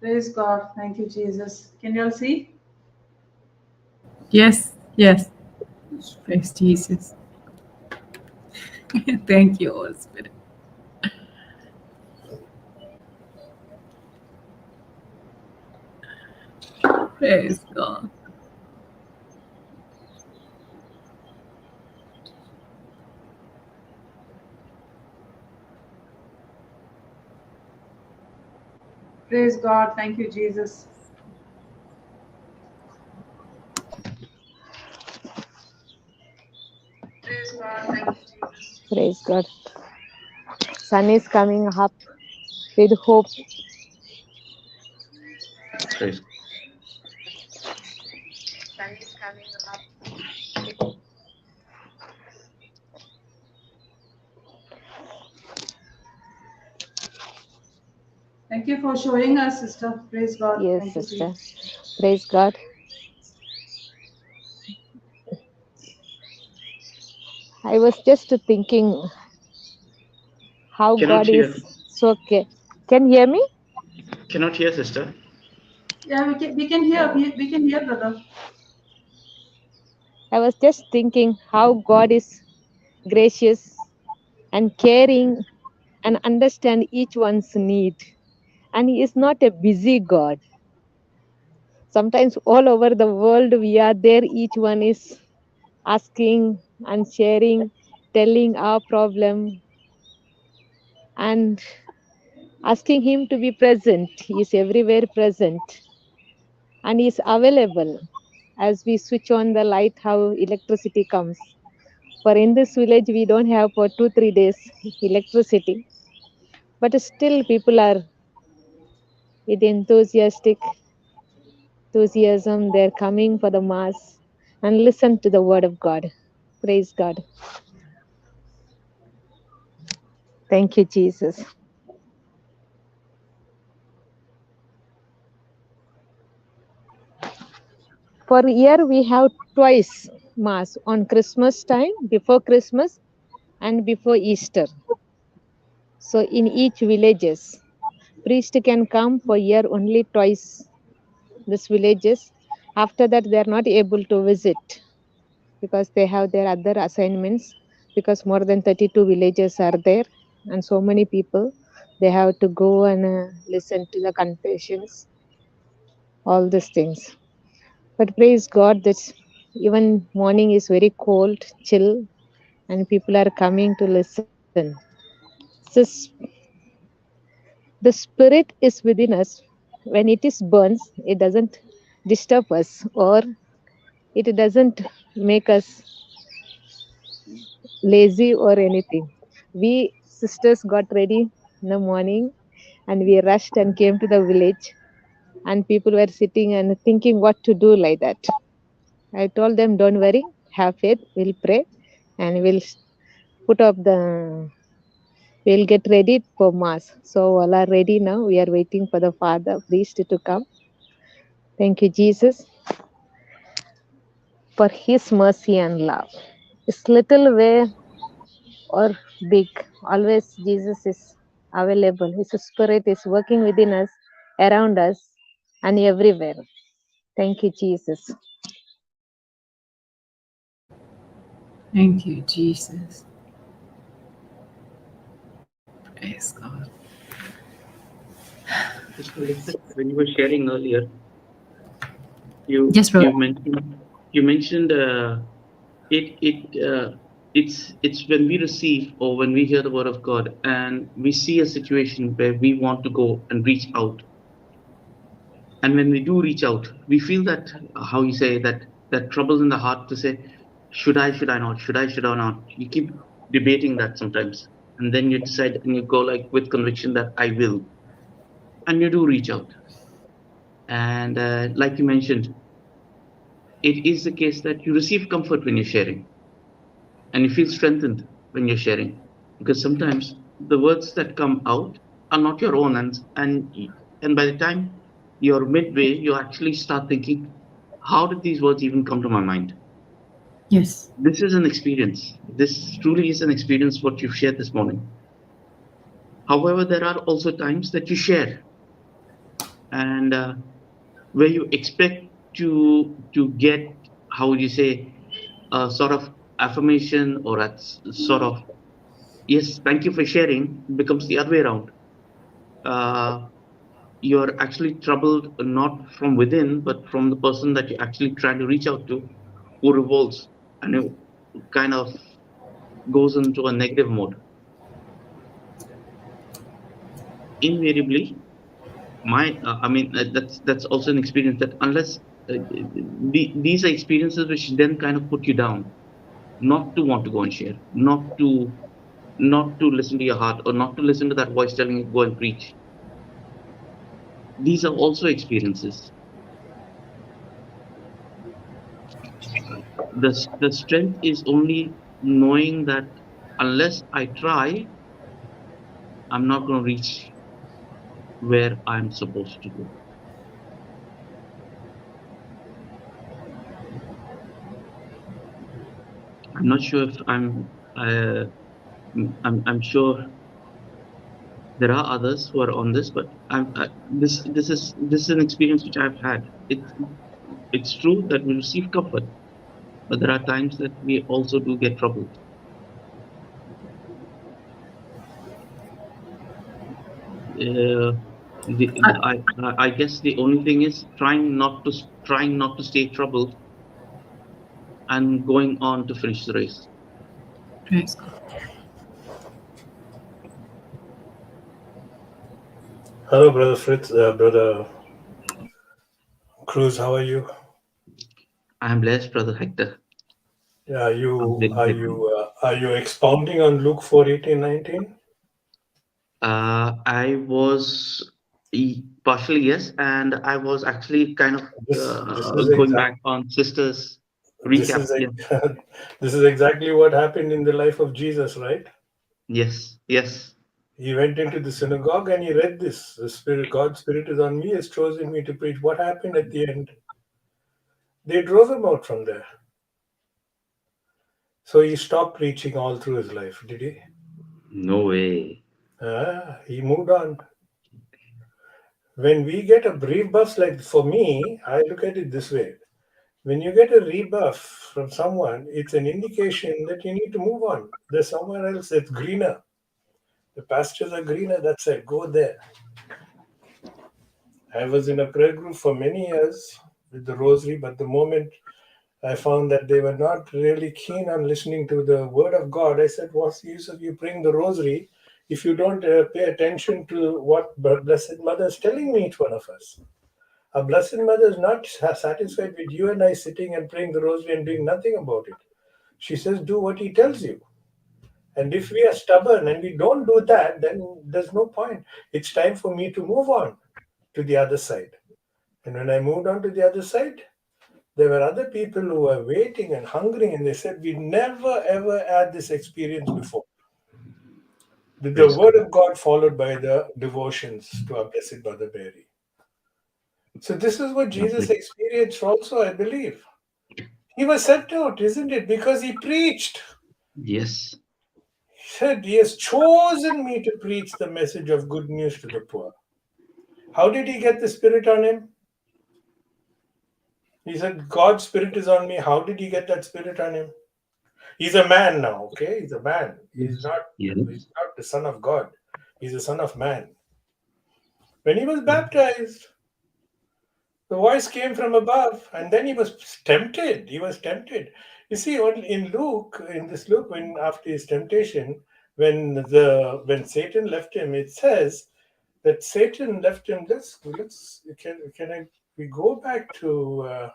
Praise God. Thank you, Jesus. Can you all see? Yes, yes. Praise Jesus. Thank you, Holy Spirit. Praise God. Praise God. Thank you, Jesus. Praise God. Thank you, Jesus. praise God. Sun is coming up with hope. Praise. Sun is coming up. Thank you for showing us, sister. Praise God. Yes, Thank you, sister. Jesus. Praise God. I was just thinking how Cannot God is hear. so care. Can you hear me? Cannot hear, sister. Yeah, we can hear. We can hear, brother. I was just thinking how God is gracious and caring and understand each one's need. And He is not a busy God. Sometimes all over the world we are there, each one is asking and sharing telling our problem and asking him to be present. He is everywhere present and he is available. As we switch on the light, how electricity comes. For in this village, we don't have for 2-3 days electricity, but still people are with enthusiasm. They're coming for the mass and listen to the word of God. Praise God. Thank you, Jesus. For a year, we have twice mass on Christmas time, before Christmas and before Easter. So in each villages, priest can come for year only twice. This villages. After that, they are not able to visit because they have their other assignments. Because more than 32 villages are there, and so many people, they have to go and listen to the confessions, all these things. But praise God that even morning is very cold, chill, and people are coming to listen. So the spirit is within us. When it is burns, it doesn't disturb us or it doesn't make us lazy or anything. We sisters got ready in the morning and we rushed and came to the village, and people were sitting and thinking what to do like that. I told them, don't worry, have faith, we'll pray and we'll get ready for mass. So all are ready now. We are waiting for the father priest to come. Thank you, Jesus, for his mercy and love. It's little way or big, always Jesus is available. His spirit is working within us, around us, and everywhere. Thank you, Jesus. Thank you, Jesus. Praise God. When you were sharing earlier, you Yes, brother. you mentioned it's when we receive or when we hear the word of God and we see a situation where we want to go and reach out, and when we do reach out, we feel that how you say that trouble in the heart to say, should I not, should I not. You keep debating that sometimes, and then you decide and you go like with conviction that I will, and you do reach out. And like you mentioned, it is the case that you receive comfort when you're sharing and you feel strengthened when you're sharing, because sometimes the words that come out are not your own, and by the time you're midway, you actually start thinking, how did these words even come to my mind? Yes. This is an experience. This truly is an experience what you've shared this morning. However, there are also times that you share and where you expect to get, how would you say, a sort of affirmation or a sort of, yes, thank you for sharing, becomes the other way around. You're actually troubled not from within, but from the person that you're actually trying to reach out to, who revolts and who kind of goes into a negative mode. Invariably, that's also an experience that unless these are experiences which then kind of put you down, not to want to go and share, not to listen to your heart or not to listen to that voice telling you go and preach. These are also experiences. The strength is only knowing that unless I try, I'm not going to reach where I'm supposed to go. I'm not sure if I'm sure there are others who are on this, but this is an experience which I've had. It's true that we receive comfort, but there are times that we also do get troubled. I guess the only thing is trying not to stay troubled and going on to finish the race. Praise God. Hello, Brother Fritz, Brother Cruz, how are you? I'm blessed, Brother Hector. Yeah, I'm doing good. are you expounding on Luke 4:18-19? I was partially yes, and I was actually kind of This is going exact back on sisters this recap. is Yes, this is exactly what happened in the life of Jesus, right? yes, yes. He went into the synagogue and he read this. The Spirit, God's Spirit is on me, has chosen me to preach. What happened at the end? They drove him out from there. So he stopped preaching all through his life, did he? No way. He moved on. When we get a rebuff, like for me, I look at it this way. When you get a rebuff from someone, it's an indication that you need to move on. There's somewhere else that's greener. The pastures are greener, that's it. Go there. I was in a prayer group for many years with the rosary, but the moment I found that they were not really keen on listening to the word of God, I said, what's the use of you praying the rosary if you don't pay attention to what Blessed Mother is telling me, each one of us? Our Blessed Mother is not satisfied with you and I sitting and praying the rosary and doing nothing about it. She says, do what he tells you. And if we are stubborn and we don't do that, then there's no point. It's time for me to move on to the other side. And when I moved on to the other side, there were other people who were waiting and hungering, and they said, we never ever had this experience before. The Praise word God. of God followed by the devotions to our Blessed Mother Mary. So this is what Jesus Lovely. experienced also, I believe. He was sent out, isn't it? Because he preached. Yes, He said, he has chosen me to preach the message of good news to the poor. How did he get the Spirit on him? He said, God's Spirit is on me. How did he get that Spirit on him? He's a man now, okay? He's a man. He's yes, not yes. the Son of God. He's the Son of Man. When he was baptized, the voice came from above, and then he was tempted. He was tempted. You see, in this Luke, when after his temptation, when Satan left him, it says that Satan left him. We go back to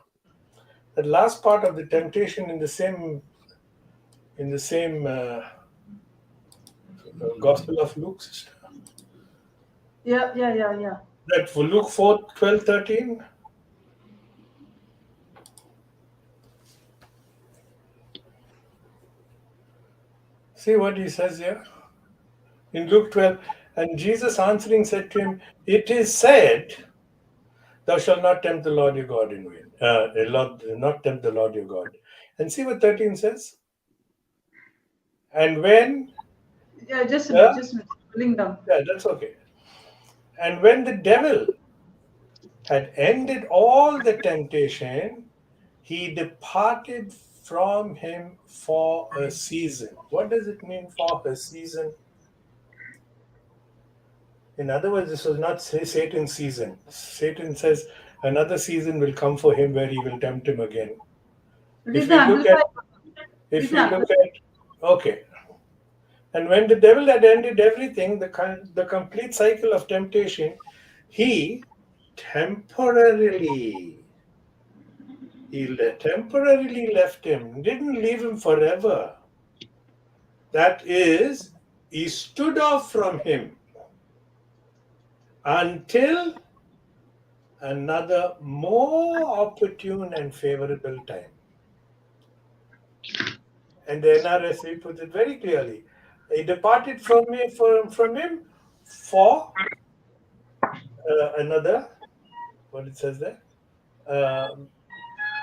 the last part of the temptation in the same Gospel of Luke, sister. Yeah. That for Luke 4:12-13. See what he says here in Luke 12. And Jesus answering said to him, it is said, thou shalt not tempt the Lord your God in vain. Not tempt the Lord your God. And see what 13 says. And when Yeah, just a minute, pulling down. yeah, that's okay. And when the devil had ended all the temptation, he departed from him for a season. What does it mean for a season? In other words, this was not Satan's season. Satan says another season will come for him where he will tempt him again. Read the Amplified. Okay. And when the devil had ended everything, the complete cycle of temptation, he temporarily left him, didn't leave him forever. That is, he stood off from him until another more opportune and favorable time. And the NRSV puts it very clearly. He departed from him for another, what it says there?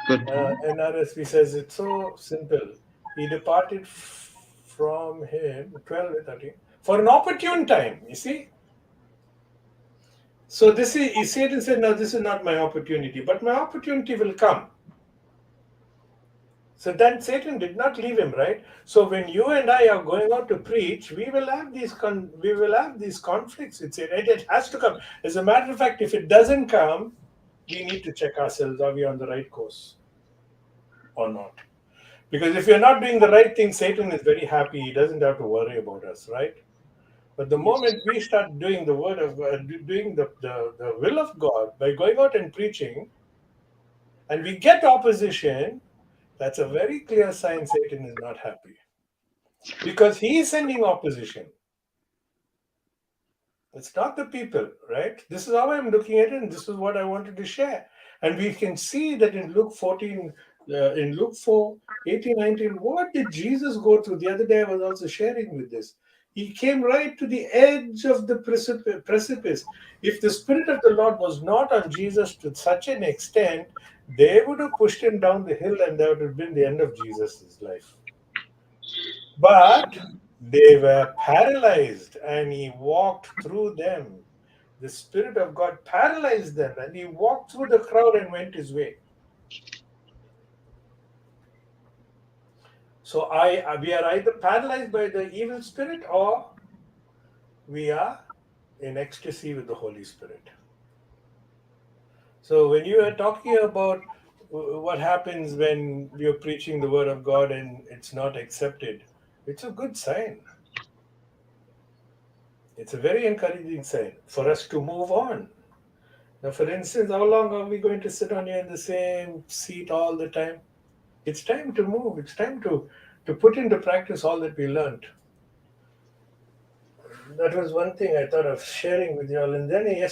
Good. NRSV says it's so simple. He departed from him, 12 and 13, for an opportune time, you see? So Satan said, no, this is not my opportunity, but my opportunity will come. So then Satan did not leave him, right? So when you and I are going out to preach, we will have these conflicts. It has to come. As a matter of fact, if it doesn't come, we need to check ourselves: are we on the right course or not? Because if you're not doing the right thing, Satan is very happy. He doesn't have to worry about us, right? But the Yes. moment we start doing the word of doing the will of God by going out and preaching, and we get opposition, that's a very clear sign Satan is not happy. Because he is sending opposition. It's not the people, right? This is how I'm looking at it, and this is what I wanted to share. And we can see that in Luke 14, in Luke 4, 18, 19, what did Jesus go through? The other day I was also sharing with this. He came right to the edge of the precipice. If the Spirit of the Lord was not on Jesus to such an extent, they would have pushed him down the hill and that would have been the end of Jesus' life. But they were paralyzed and he walked through them. The Spirit of God paralyzed them and he walked through the crowd and went his way. So we are either paralyzed by the evil spirit or we are in ecstasy with the Holy Spirit. So when you are talking about what happens when you're preaching the word of God and it's not accepted, it's a good sign. It's a very encouraging sign for us to move on. Now, for instance, how long are we going to sit on here in the same seat all the time? It's time to move. It's time to put into practice all that we learned. That was one thing I thought of sharing with you all. And then the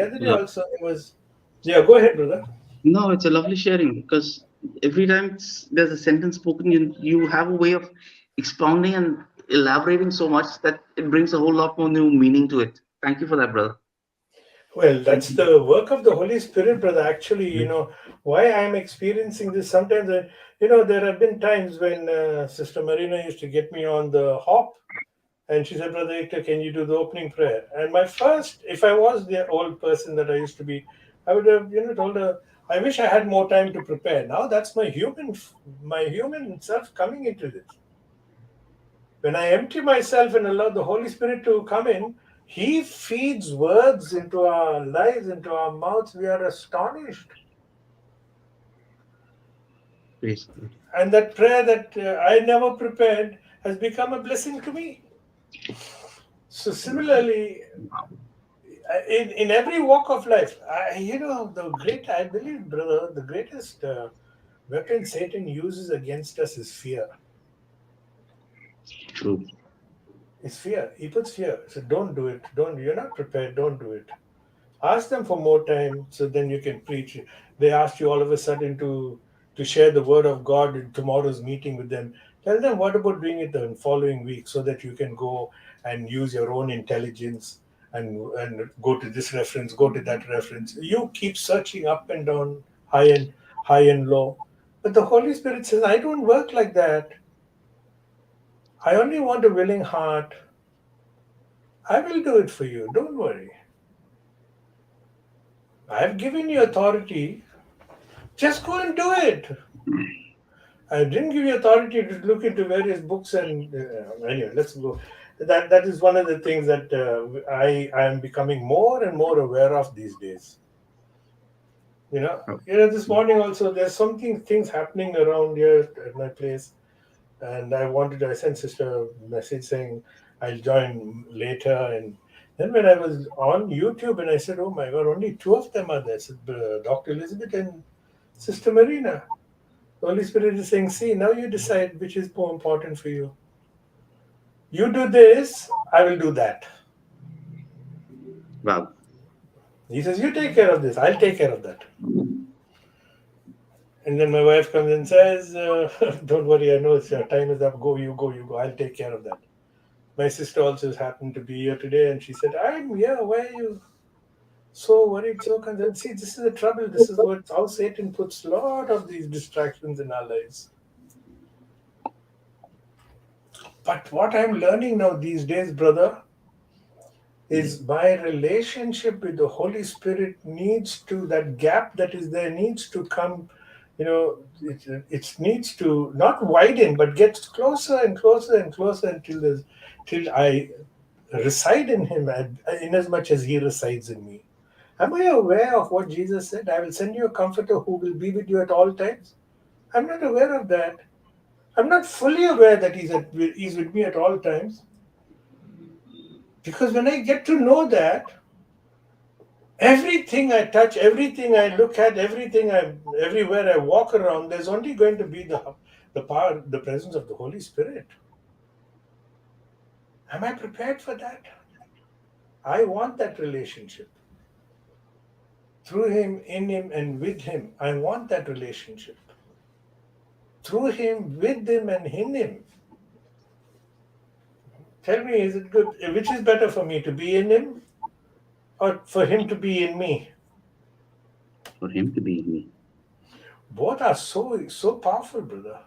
other day Love. also, it was, yeah, go ahead, brother. No, it's a lovely sharing because every time there's a sentence spoken, you have a way of expounding and elaborating so much that it brings a whole lot more new meaning to it. Thank you for that, brother. Well, Thank that's you. the work of the Holy Spirit, brother. Actually, why I'm experiencing this sometimes, there have been times when Sister Marina used to get me on the hop and she said, Brother Victor, can you do the opening prayer? And my first, if I was the old person that I used to be, I would have, told her, I wish I had more time to prepare. Now that's my human self coming into this. When I empty myself and allow the Holy Spirit to come in, He feeds words into our lives, into our mouths. We are astonished. Praise God. And that prayer that I never prepared has become a blessing to me. So similarly, in every walk of life, I believe, brother, the greatest weapon Satan uses against us is fear. True. It's fear. He puts fear. So don't do it. You're not prepared. Don't do it. Ask them for more time so then you can preach. They asked you all of a sudden to share the word of God in tomorrow's meeting with them. Tell them what about doing it the following week so that you can go and use your own intelligence and go to this reference, go to that reference. You keep searching up and down, high and low. But the Holy Spirit says, I don't work like that. I only want a willing heart. I will do it for you. Don't worry. I've given you authority. Just go and do it. I didn't give you authority to look into various books and anyway, let's go. That is one of the things that I am becoming more and more aware of these days. This morning also there's things happening around here at my place, and I sent sister a message saying I'll join later, and then when I was on YouTube and I said, oh my God, only two of them are there. I said, Dr. Elizabeth and Sister Marina. The Holy Spirit is saying, see, now you decide which is more important for you. You do this, I will do that. Wow. He says, you take care of this, I'll take care of that. And then my wife comes and says, don't worry, I know your time is up, go, you go, I'll take care of that. My sister also happened to be here today and she said, I'm here, why are you so worried, so concerned? See, this is the trouble, this is how Satan puts a lot of these distractions in our lives. But what I'm learning now these days, brother, is my relationship with the Holy Spirit that gap that is there needs to come, it needs to not widen, but gets closer and closer and closer till I reside in Him in as much as He resides in me. Am I aware of what Jesus said? I will send you a comforter who will be with you at all times. I'm not aware of that. I'm not fully aware that he's with me at all times. Because when I get to know that, everything I touch, everything I look at, everywhere I walk around, there's only going to be the power, the presence of the Holy Spirit. Am I prepared for that? I want that relationship. Through Him, in Him, and with Him, I want that relationship. Through Him, with Him, and in Him. Tell me, is it good? Which is better for me, to be in Him or for Him to be in me? For Him to be in me. Both are so powerful, brother.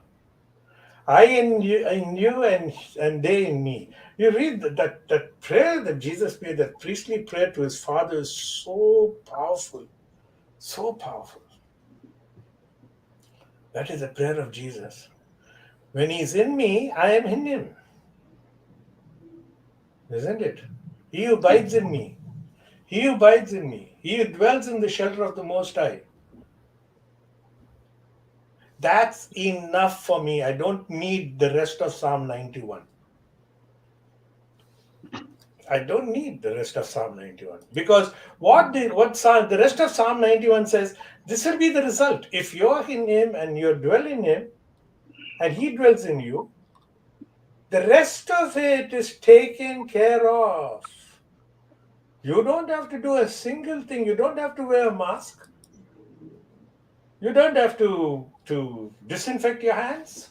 I in you, and they in me. You read that prayer that Jesus prayed, that priestly prayer to His Father, is so powerful. So powerful. That is the prayer of Jesus. When He's in me, I am in Him. Isn't it? He who abides in me. He who abides in me. He who dwells in the shelter of the Most High. That's enough for me. I don't need the rest of Psalm 91. I don't need the rest of Psalm 91, because the rest of Psalm 91 says, this will be the result. If you're in Him and you dwell in Him and He dwells in you, the rest of it is taken care of. You don't have to do a single thing. You don't have to wear a mask. You don't have to disinfect your hands.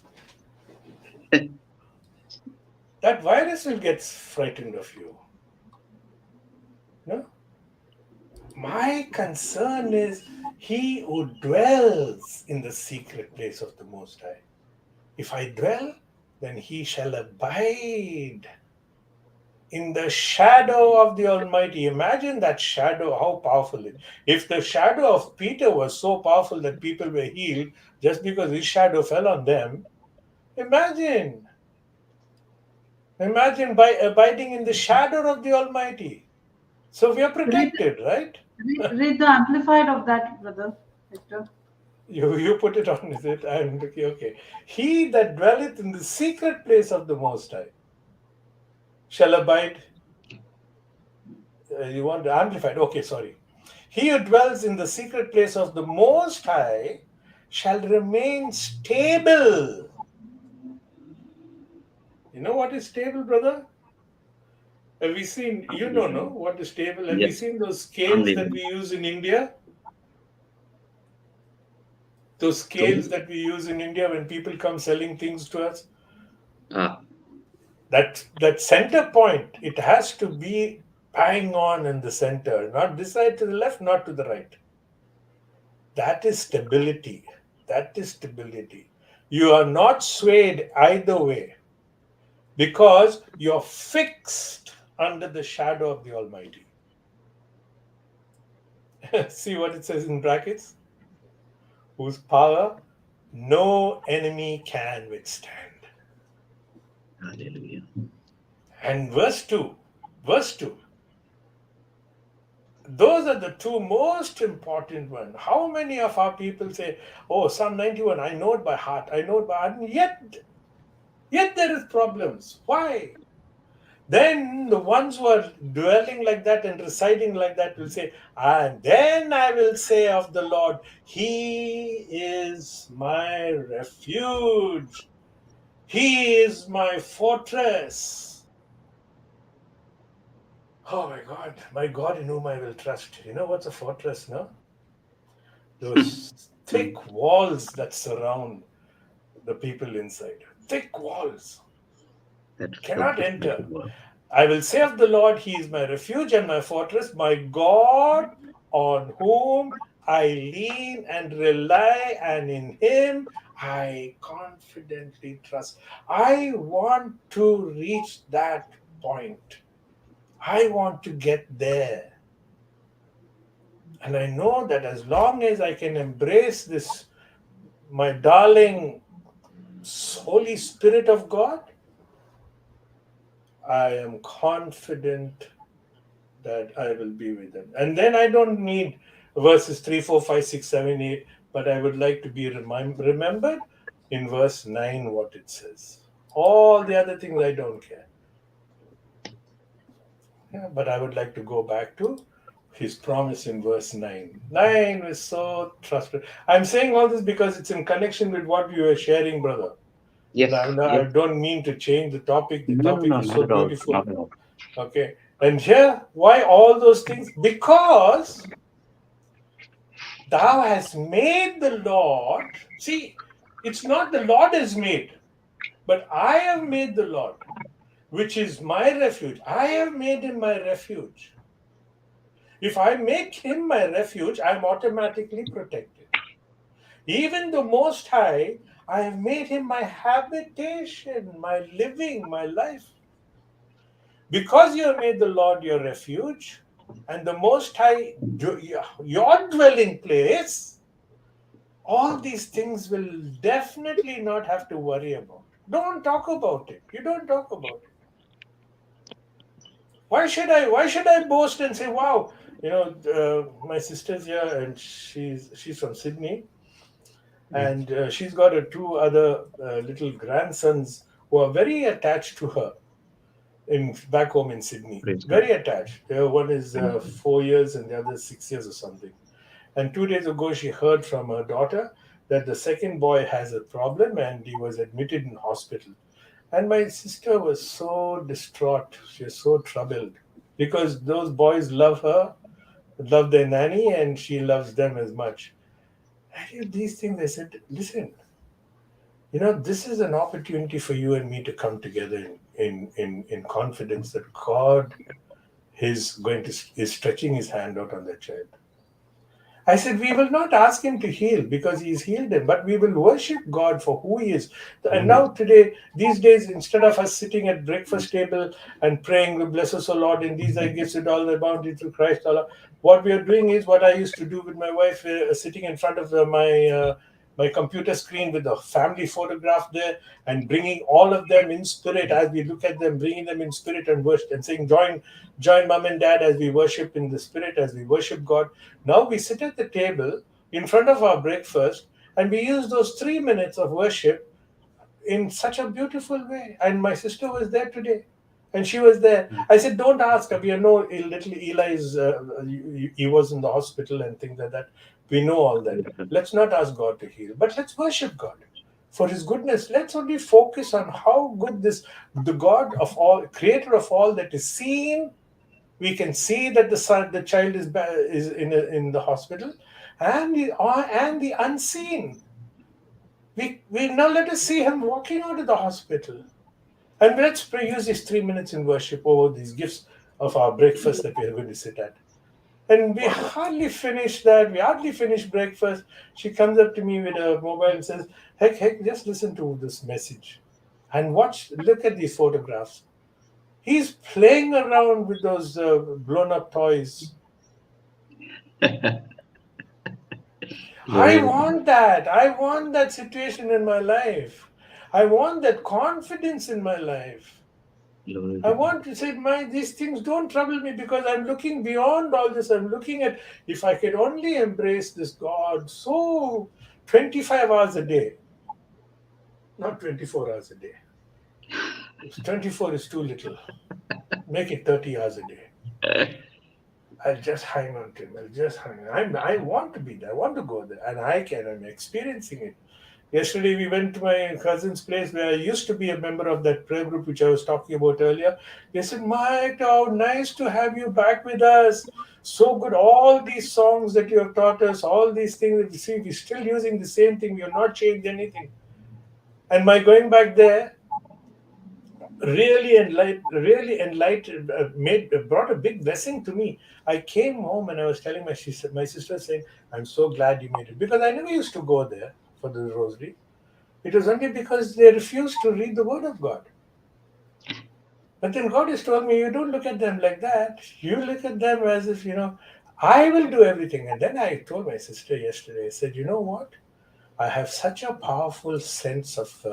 That virus will get frightened of you. No? My concern is he who dwells in the secret place of the Most High. If I dwell, then he shall abide in the shadow of the Almighty. Imagine that shadow, how powerful it is. If the shadow of Peter was so powerful that people were healed just because his shadow fell on them, imagine by abiding in the shadow of the Almighty. So we are protected, right? Read the amplified of that, brother Victor. You put it on, is it? I'm looking, okay. He that dwelleth in the secret place of the Most High shall abide. You want the amplified? Okay, sorry. He who dwells in the secret place of the Most High shall remain stable. You know what is stable, brother? Have you seen, you don't know what is stable? Have you Yes. seen those scales that we use in India? Those scales that we use in India when people come selling things to us? That center point, it has to be bang on in the center, not this side to the left, not to the right. That is stability. That is stability. You are not swayed either way because you're fixed under the shadow of the Almighty. See what it says in brackets? Whose power no enemy can withstand. Hallelujah. And verse 2. Those are the two most important ones. How many of our people say, oh, Psalm 91, I know it by heart, and yet there is problems. Why? Then the ones who are dwelling like that and residing like that will say, and then I will say of the Lord, He is my refuge. He is my fortress. Oh my God in whom I will trust. You know what's a fortress, no? Those thick walls that surround the people inside. Thick walls. Cannot enter. I will say of the Lord, He is my refuge and my fortress, my God on whom I lean and rely, and in Him I confidently trust. I want to reach that point. I want to get there. And I know that as long as I can embrace this, my darling Holy Spirit of God, I am confident that I will be with Him. And then I don't need verses 3, 4, 5, 6, 7, 8, but I would like to be remembered in verse 9 what it says. All the other things I don't care. Yeah, but I would like to go back to his promise in verse 9. 9 is so trustworthy. I'm saying all this because it's in connection with what you were sharing, brother. Yes. And I don't mean to change the topic. The No, topic is not so at all. beautiful. Not at all. Okay. And here, why all those things? Because thou hast made the Lord. See, it's not the Lord has made, but I have made the Lord, which is my refuge. I have made him my refuge. If I make him my refuge, I'm automatically protected. Even the Most High, I have made him my habitation, my living, my life. Because you have made the Lord your refuge and the Most High your dwelling place, all these things will definitely not have to worry about. Don't talk about it. You don't talk about it. Why should I boast and say, wow, my sister's here and she's from Sydney, and she's got two other little grandsons who are very attached to her back home in Sydney. Praise Very attached. One is 4 years and the other 6 years or something. And 2 days ago, she heard from her daughter that the second boy has a problem and he was admitted in hospital. And my sister was so distraught. She was so troubled because those boys love her, love their nanny, and she loves them as much. And these things, I said, listen, this is an opportunity for you and me to come together in confidence that God is stretching his hand out on that child. I said, we will not ask him to heal because he's healed him, but we will worship God for who he is. And now today, these days, instead of us sitting at breakfast table and praying, bless us, O Lord, and these are gifts and all the bounty through Christ, Allah, what we are doing is what I used to do with my wife, sitting in front of my computer screen with a family photograph there and bringing all of them in spirit as we look at them, bringing them in spirit and worship and saying, join mom and dad as we worship in the spirit, as we worship God. Now we sit at the table in front of our breakfast and we use those 3 minutes of worship in such a beautiful way. And my sister was there today. And she was there. I said, don't ask. We know little Eli he was in the hospital and things like that. We know all that. Let's not ask God to heal, but let's worship God for his goodness. Let's only focus on how good the God of all, creator of all that is seen. We can see that the child is in the hospital, and the unseen. We now let us see him walking out of the hospital. And let's use these 3 minutes in worship over these gifts of our breakfast that we are going to sit at. And we hardly finished that. We hardly finished breakfast. She comes up to me with a mobile and says, heck, just listen to this message. And look at these photographs. He's playing around with those blown up toys. I want that. I want that situation in my life. I want that confidence in my life. I want to say, these things don't trouble me because I'm looking beyond all this. I'm looking at, if I could only embrace this God so 25 hours a day, not 24 hours a day. 24 is too little. Make it 30 hours a day. I'll just hang on to him. I want to be there. I want to go there. And I'm experiencing it. Yesterday, we went to my cousin's place where I used to be a member of that prayer group, which I was talking about earlier. They said, Mike, how nice to have you back with us. So good. All these songs that you have taught us, all these things that we see, we're still using the same thing. We have not changed anything. And my going back there really enlightened, brought a big blessing to me. I came home and I was telling my sister saying, I'm so glad you made it. Because I never used to go there for the rosary. It was only because they refused to read the word of God. But then God has told me, you don't look at them like that. You look at them as if, I will do everything. And then I told my sister yesterday, I said, you know what? I have such a powerful sense of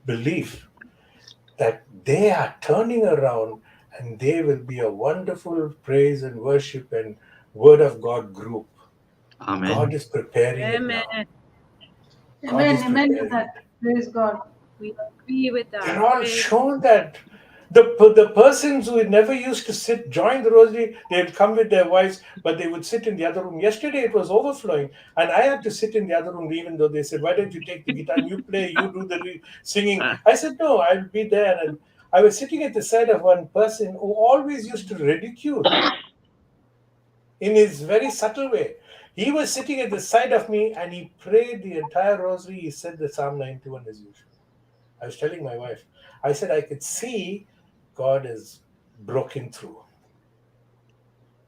belief that they are turning around and they will be a wonderful praise and worship and word of God group. Amen. God is preparing it now. Amen to that. Praise God. We agree with that. They're all Praise shown that the persons who never used to sit, join the rosary, they'd come with their wives, but they would sit in the other room. Yesterday it was overflowing, and I had to sit in the other room, even though they said, "Why don't you take the guitar and you play, you do the singing?" I said, "No, I'll be there." And I was sitting at the side of one person who always used to ridicule in his very subtle way. He was sitting at the side of me and he prayed the entire rosary. He said the Psalm 91 as usual. I was telling my wife, I said, I could see God is broken through.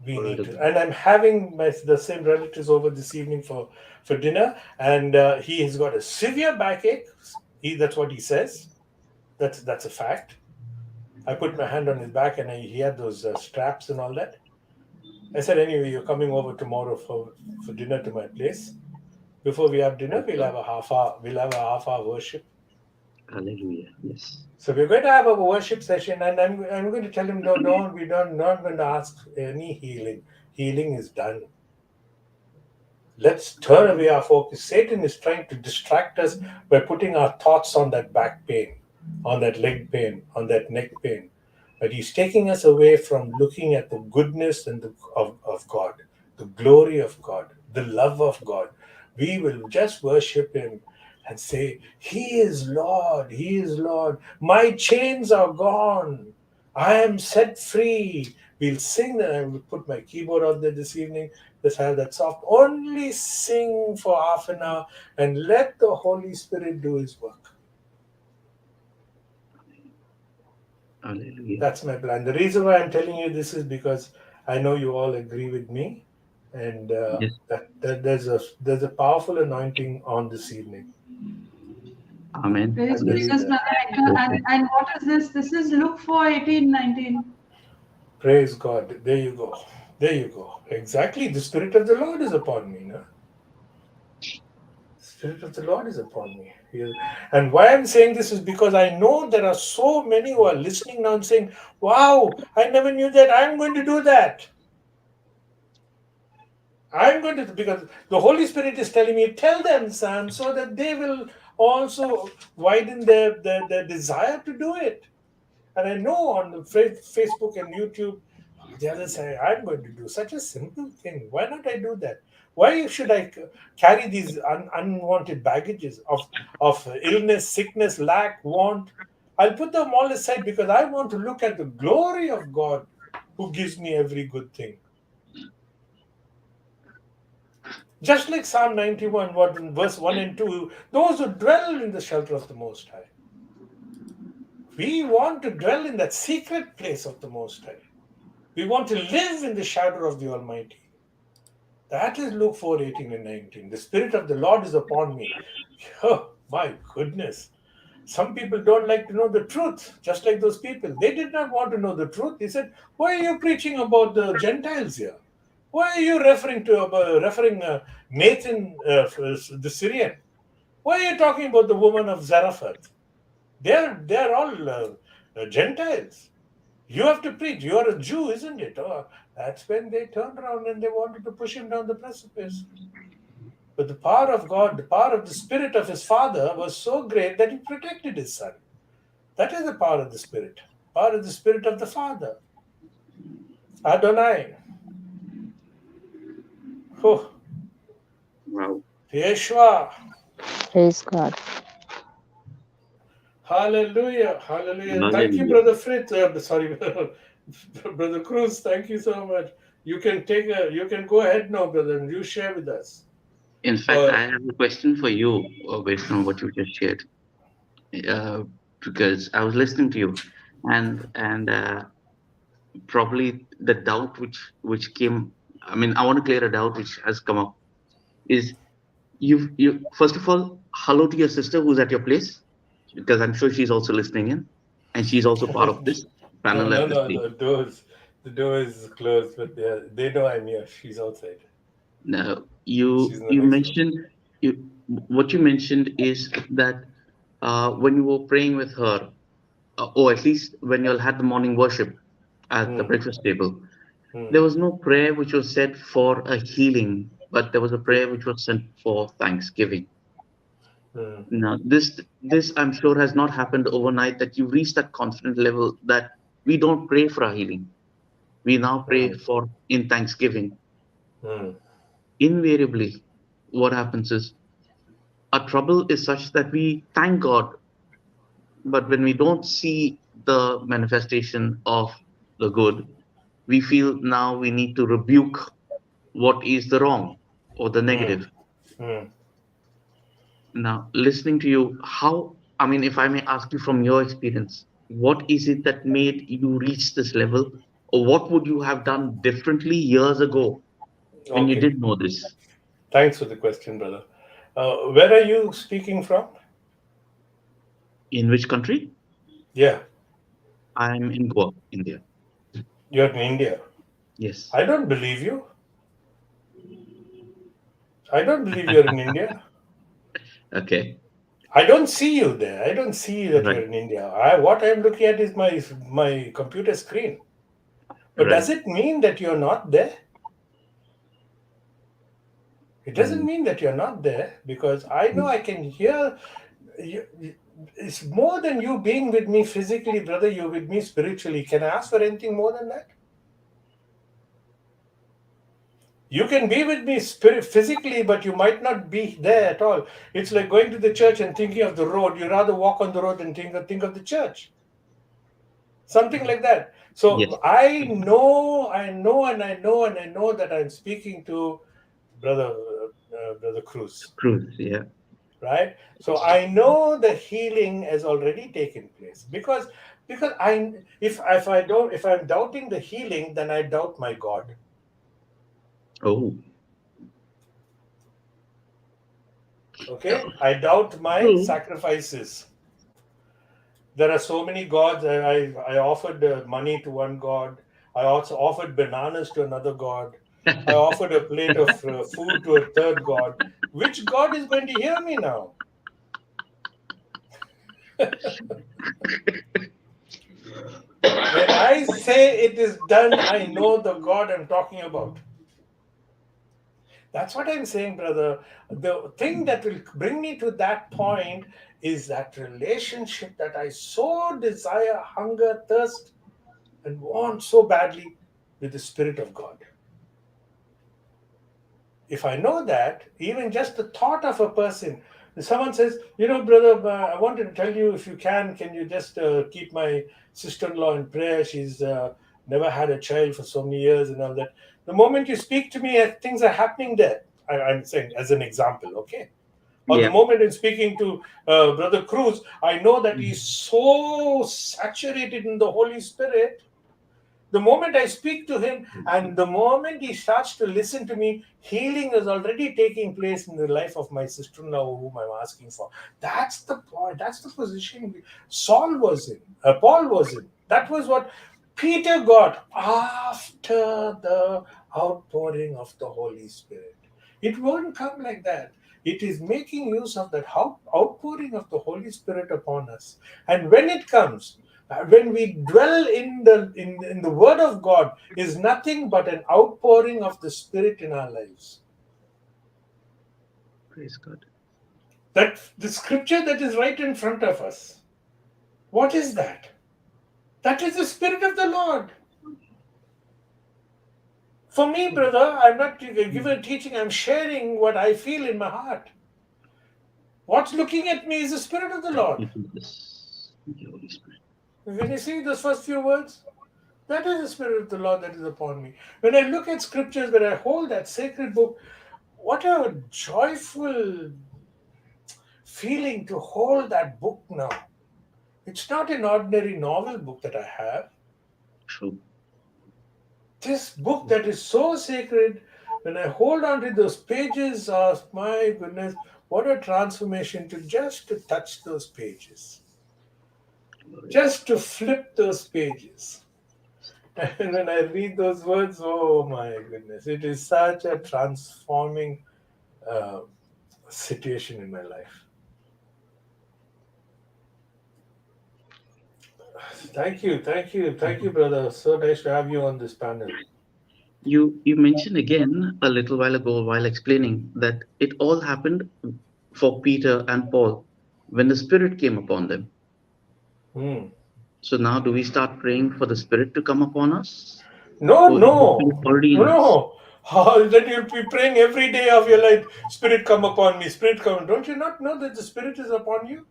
We need to. And I'm having the same relatives over this evening for dinner, and he has got a severe backache. That's what he says. That's a fact. I put my hand on his back, and he had those straps and all that. I said, anyway, you're coming over tomorrow for dinner to my place. Before we have dinner, we'll have a half hour worship. Hallelujah. Yes. So we're going to have a worship session, and I'm going to tell him, no, not going to ask any healing. Healing is done. Let's turn away our focus. Satan is trying to distract us by putting our thoughts on that back pain, on that leg pain, on that neck pain. But he's taking us away from looking at the goodness and of God, the glory of God, the love of God. We will just worship him and say, He is Lord, He is Lord. My chains are gone. I am set free. We'll sing that. I will put my keyboard out there this evening. Let's have that soft. Only sing for half an hour and let the Holy Spirit do His work. Hallelujah. That's my plan. The reason why I'm telling you this is because I know you all agree with me, and Yes. that there's a powerful anointing on this evening. Amen. Praise believe Jesus, that. Brother Hector. And what is this? This is Luke 4:18-19. Praise God. There you go. There you go. Exactly. The Spirit of the Lord is upon me. No? The Spirit of the Lord is upon me. And why I'm saying this is because I know there are so many who are listening now and saying, wow, I never knew that. I'm going to do that. I'm going to, because the Holy Spirit is telling me, tell them, son, so that they will also widen their desire to do it. And I know on the Facebook and YouTube, the others say, I'm going to do such a simple thing. Why not I do that? Why should I carry these unwanted baggages of illness, sickness, lack, want? I'll put them all aside because I want to look at the glory of God who gives me every good thing. Just like Psalm 91, verse 1 and 2, those who dwell in the shelter of the Most High. We want to dwell in that secret place of the Most High. We want to live in the shadow of the Almighty. That is Luke 4:18 and 19. The Spirit of the Lord is upon me. Oh, my goodness. Some people don't like to know the truth, just like those people. They did not want to know the truth. They said, why are you preaching about the Gentiles here? Why are you referring Nathan, the Syrian? Why are you talking about the woman of Zarephath? They're all Gentiles. You have to preach. You are a Jew, isn't it? Oh, that's when they turned around and they wanted to push him down the precipice. But the power of God, the power of the Spirit of his Father was so great that he protected his son. That is the power of the Spirit. Power of the Spirit of the Father. Adonai. Oh. Wow. Yeshua. Praise God. Hallelujah. Hallelujah. Hallelujah. Thank you, Brother Fritz. Sorry, Brother Cruz. Thank you so much. You can go ahead now, brother, and you share with us. In fact, I have a question for you based on what you just shared. Because I was listening to you, and probably the doubt which came. I mean, I want to clear a doubt which has come up. Is you first of all, hello to your sister who's at your place, because I'm sure she's also listening in, and she's also part of this panel at this stage. The door is closed, but they know I'm here. She's outside. Now, She's in the you next mentioned what you mentioned is that when you were praying with her, or at least when you all had the morning worship at the breakfast table, there was no prayer which was said for a healing, but there was a prayer which was sent for thanksgiving. Now, this I'm sure has not happened overnight, that you reach that confident level that we don't pray for our healing. We now pray for in thanksgiving. Invariably, what happens is our trouble is such that we thank God, but when we don't see the manifestation of the good, we feel now we need to rebuke what is the wrong or the negative. Now, listening to you, I mean, if I may ask you from your experience, what is it that made you reach this level? Or what would you have done differently years ago when you Okay. did know this? Thanks for the question, brother. Where are you speaking from? In which country? Yeah, I'm in Goa, India. you're in India. Yes. I don't believe you. I don't believe you're in India. Okay. I don't see you there. I don't see that Right. you're in India. What I'm looking at is my computer screen. But does Right. it mean that you're not there? It doesn't Mm. mean that you're not there, because I know I can hear you. It's more than you being with me physically, brother. You're with me spiritually. Can I ask for anything more than that? You can be with me physically, but you might not be there at all. It's like going to the church and thinking of the road. You rather walk on the road and think of the church. Something like that. Yes. So I know, and I know that I'm speaking to brother Cruz, True. Yeah. right? So I know the healing has already taken place, because if I'm doubting the healing, then I doubt my God. Oh. Okay, I doubt my True. sacrifices. There are so many gods. I offered money to one god. I also offered bananas to another god. I offered a plate of food to a third god. Which god is going to hear me now? When I say it is done, I know the God I'm talking about. That's what I'm saying, brother. The thing that will bring me to that point is that relationship that I so desire, hunger, thirst, and want so badly with the Spirit of God. If I know that, even just the thought of a person, someone says, brother, I wanted to tell you, if you can you just keep my sister-in-law in prayer? She's never had a child for so many years and all that. The moment you speak to me, things are happening there. I'm saying as an example, okay? Or the Yeah. moment in speaking to Brother Cruz, I know that he's so saturated in the Holy Spirit. The moment I speak to him and the moment he starts to listen to me, healing is already taking place in the life of my sister-in-law, whom I'm asking for. That's the point. That's the position Paul was in. That was what Peter got after the outpouring of the Holy Spirit. It won't come like that. It is making use of that outpouring of the Holy Spirit upon us. And when it comes, when we dwell in the Word of God, is nothing but an outpouring of the Spirit in our lives. Praise God. That the scripture that is right in front of us, what is that? That is the Spirit of the Lord. For me, brother, I'm not giving teaching, I'm sharing what I feel in my heart. What's looking at me is the Spirit of the Lord. Thank you, Jesus. Thank you, Holy Spirit. When you see those first few words, that is the Spirit of the Lord that is upon me. When I look at scriptures, when I hold that sacred book, what a joyful feeling to hold that book now. It's not an ordinary novel book that I have. True. This book that is so sacred, when I hold on to those pages, oh my goodness, what a transformation to touch those pages. Just to flip those pages. And when I read those words, oh my goodness, it is such a transforming situation in my life. Thank you, brother. So nice to have you on this panel. You mentioned again a little while ago while explaining that it all happened for Peter and Paul when the Spirit came upon them. So now do we start praying for the Spirit to come upon us? No, Or no, is it already in us? no. Then you'll be praying every day of your life, Spirit come upon me, Spirit come. Don't you not know that the Spirit is upon you?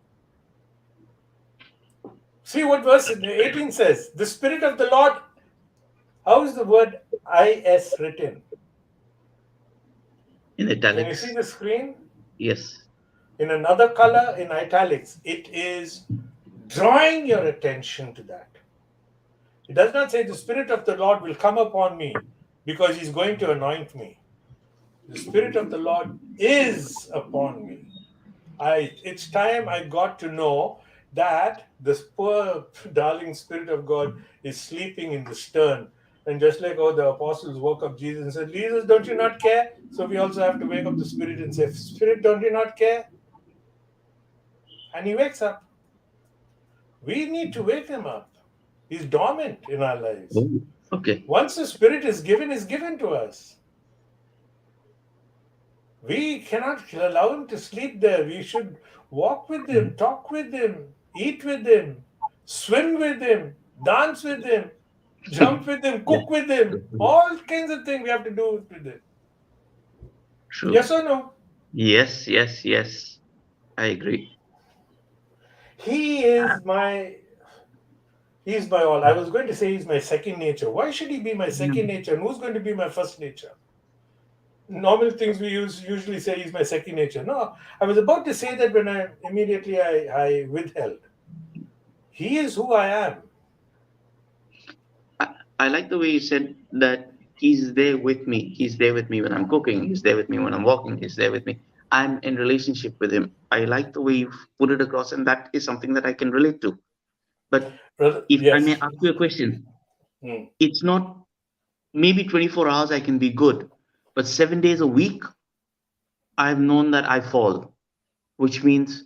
See what verse 18 says. The Spirit of the Lord. How is the word IS written? In Can you italics. see the screen? Yes. In another color, in italics. It is drawing your attention to that. It does not say the Spirit of the Lord will come upon me because he's going to anoint me. The Spirit of the Lord is upon me. It's time I got to know that this poor darling Spirit of God is sleeping in the stern. And just like how the apostles woke up Jesus and said, Jesus, don't you not care? So we also have to wake up the Spirit and say, Spirit, don't you not care? And he wakes up. We need to wake him up. He's dormant in our lives. Oh, okay. Once the Spirit is given to us. We cannot allow him to sleep there. We should walk with him, talk with him, eat with him, swim with him, dance with him, jump with him, cook with him. All kinds of things we have to do with him. True. Yes or no? Yes, yes, yes. I agree. He's my all. I was going to say he's my second nature. Why should he be my second nature? And who's going to be my first nature? Normal things we usually say he's my second nature. No, I was about to say that when I withheld. He is who I am. I like the way you said that he's there with me. He's there with me when I'm cooking. He's there with me when I'm walking. He's there with me. I'm in relationship with him. I like the way you've put it across, and that is something that I can relate to. But if I may ask you a question, it's not maybe 24 hours I can be good, but 7 days a week, I've known that I fall, which means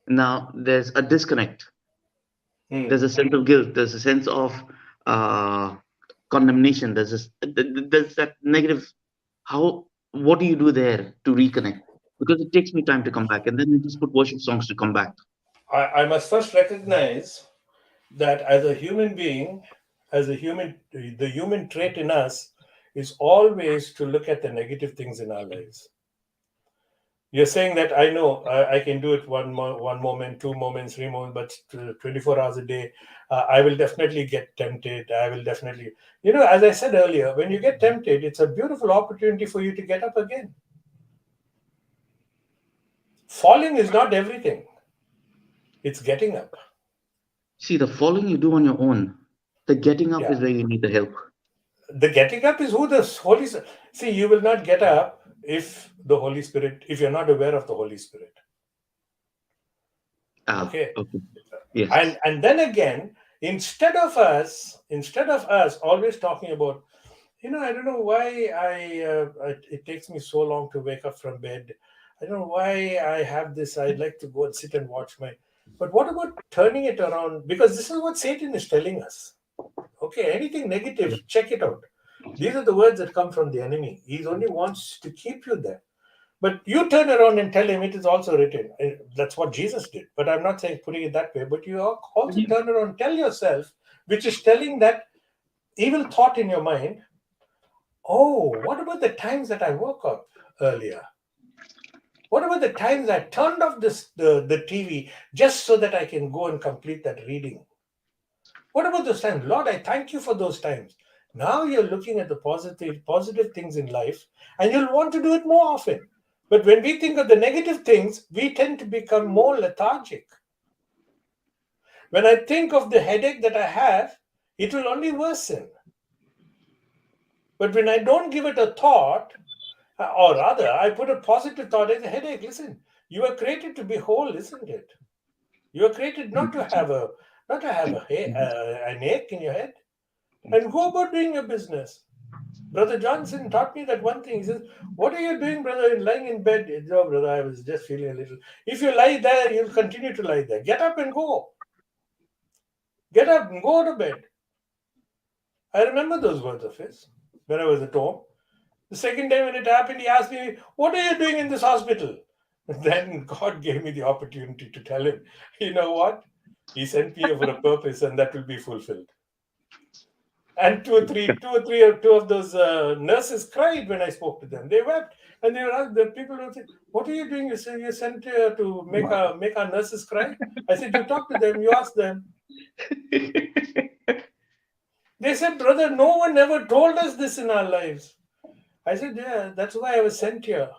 now there's a disconnect. There's a sense of guilt. There's a sense of condemnation. There's that negative. What do you do there to reconnect? Because it takes me time to come back, and then you just put worship songs to come back. I must first recognize that as a human being, the human trait in us is always to look at the negative things in our lives. You're saying that I know I can do it one moment, 2 moments, 3 moments, but 24 hours a day, I will definitely get tempted. I will definitely, as I said earlier, when you get tempted, it's a beautiful opportunity for you to get up again. Falling is not everything. It's getting up. See, the falling you do on your own. The getting up is where you need the help. The getting up is who the Holy Spirit. See, you will not get up if you're not aware of the Holy Spirit. Okay. Yes. And then again, instead of us always talking about, I don't know why it takes me so long to wake up from bed. I don't know why I have this. I'd like to go and sit and watch but what about turning it around? Because this is what Satan is telling us. Okay, anything negative, check it out. These are the words that come from the enemy. He only wants to keep you there. But you turn around and tell him it is also written. That's what Jesus did. But I'm not saying putting it that way. But you also turn around and tell yourself, which is telling that evil thought in your mind, oh, what about the times that I woke up earlier? What about the times I turned off the TV just so that I can go and complete that reading? What about those times? Lord, I thank you for those times. Now you're looking at the positive things in life, and you'll want to do it more often. But when we think of the negative things, we tend to become more lethargic. When I think of the headache that I have, it will only worsen. But when I don't give it a thought, or rather, I put a positive thought as a headache. Listen, you are created to be whole, isn't it? You are created not to have an ache in your head. And go about doing your business. Brother Johnson taught me that one thing. He says, what are you doing, brother, lying in bed? No, brother, I was just feeling a little. If you lie there, you'll continue to lie there. Get up and go. Get up and go to bed. I remember those words of his when I was at home. The second time when it happened, he asked me, what are you doing in this hospital? Then God gave me the opportunity to tell him, you know what? He sent me here for a purpose, and that will be fulfilled. And two of those nurses cried when I spoke to them. They wept, and they were asked, the people would say, "What are you doing? You say you sent here to make our nurses cry." I said, "You talk to them, you ask them." They said, "Brother, no one ever told us this in our lives." I said, "Yeah, that's why I was sent here.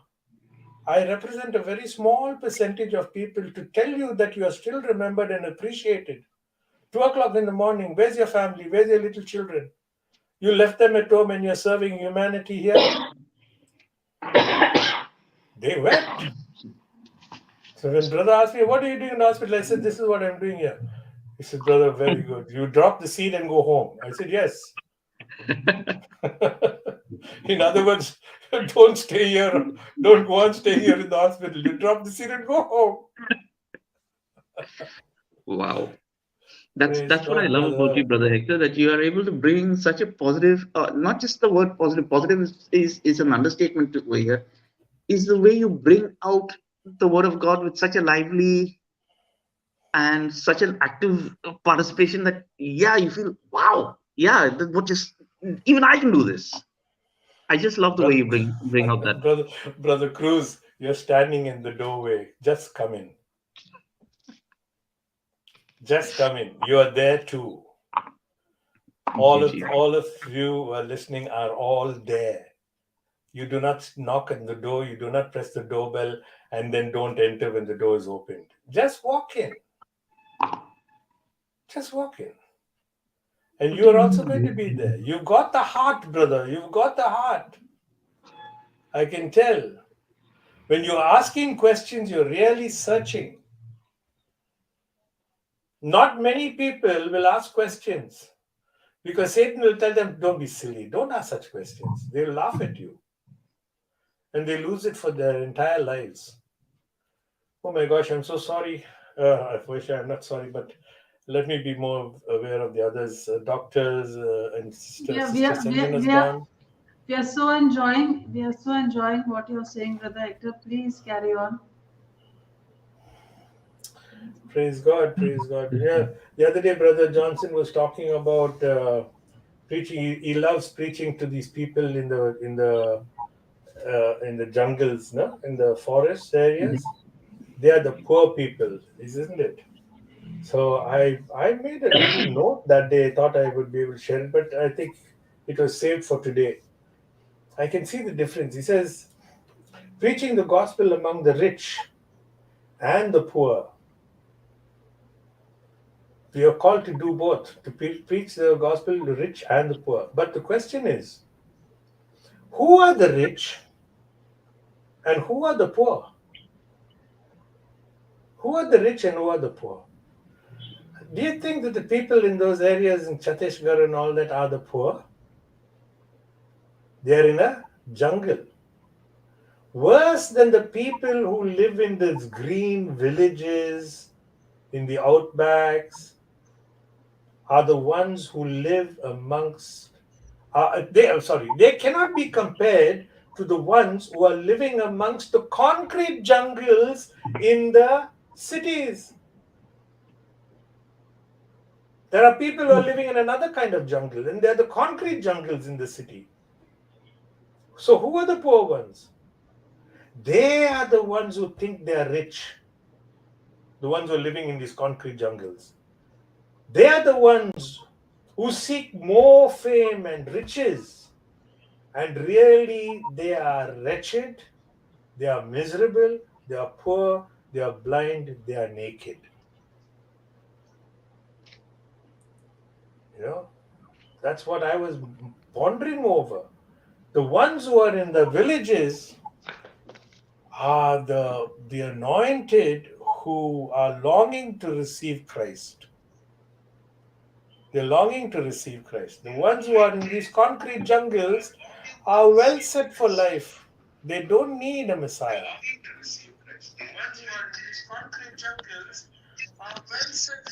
I represent a very small percentage of people to tell you that you are still remembered and appreciated. 2 o'clock in the morning, where's your family? Where's your little children? You left them at home and you're serving humanity here." They wept. So when brother asked me, "What are you doing in the hospital?" I said, "This is what I'm doing here." He said, "Brother, very good. You drop the seed and go home." I said, "Yes." In other words, don't stay here. Don't go and stay here in the hospital. You drop the seed and go home. Wow. That's Praise what I God, love about you, Brother Hector, that you are able to bring such a positive, not just the word positive, positive is an understatement to here, is the way you bring out the word of God with such a lively and such an active participation that, yeah, you feel, wow, yeah, what just, even I can do this. I just love the way you bring out that. Brother Cruz, you're standing in the doorway. Just come in. Just come in. You are there too. All of you who are listening are all there. You do not knock on the door. You do not press the doorbell and then don't enter when the door is opened. Just walk in. Just walk in. And you are also going to be there. You've got the heart, brother. You've got the heart. I can tell. When you're asking questions, you're really searching. Not many people will ask questions because Satan will tell them, "Don't be silly. Don't ask such questions." They'll laugh at you and they lose it for their entire lives. Oh my gosh, I'm so sorry. I wish I'm not sorry, but let me be more aware of the others. Doctors and Sister Sanjana's gone. We are so enjoying what you're saying, Brother Hector. Please carry on. Praise God, praise God. Yeah, the other day, Brother Johnson was talking about preaching. He loves preaching to these people in the jungles, no, in the forest areas. They are the poor people, isn't it? So I made a little note that day. I thought I would be able to share it, but I think it was saved for today. I can see the difference. He says, preaching the gospel among the rich and the poor. We are called to do both, to preach the gospel to the rich and the poor. But the question is, who are the rich and who are the poor? Who are the rich and who are the poor? Do you think that the people in those areas in Chhattisgarh and all that are the poor? They are in a jungle. Worse than the people who live in these green villages, in the outbacks, are the ones who live amongst. They cannot be compared to the ones who are living amongst the concrete jungles in the cities. There are people who are living in another kind of jungle, and they're the concrete jungles in the city. So who are the poor ones? They are the ones who think they are rich, the ones who are living in these concrete jungles. They are the ones who seek more fame and riches, and really they are wretched, they are miserable, they are poor, they are blind, they are naked. That's what I was pondering over. The ones who are in the villages are the anointed who are longing to receive Christ. They're longing to receive Christ. The ones who are in these concrete jungles are well set for life. They don't need a Messiah.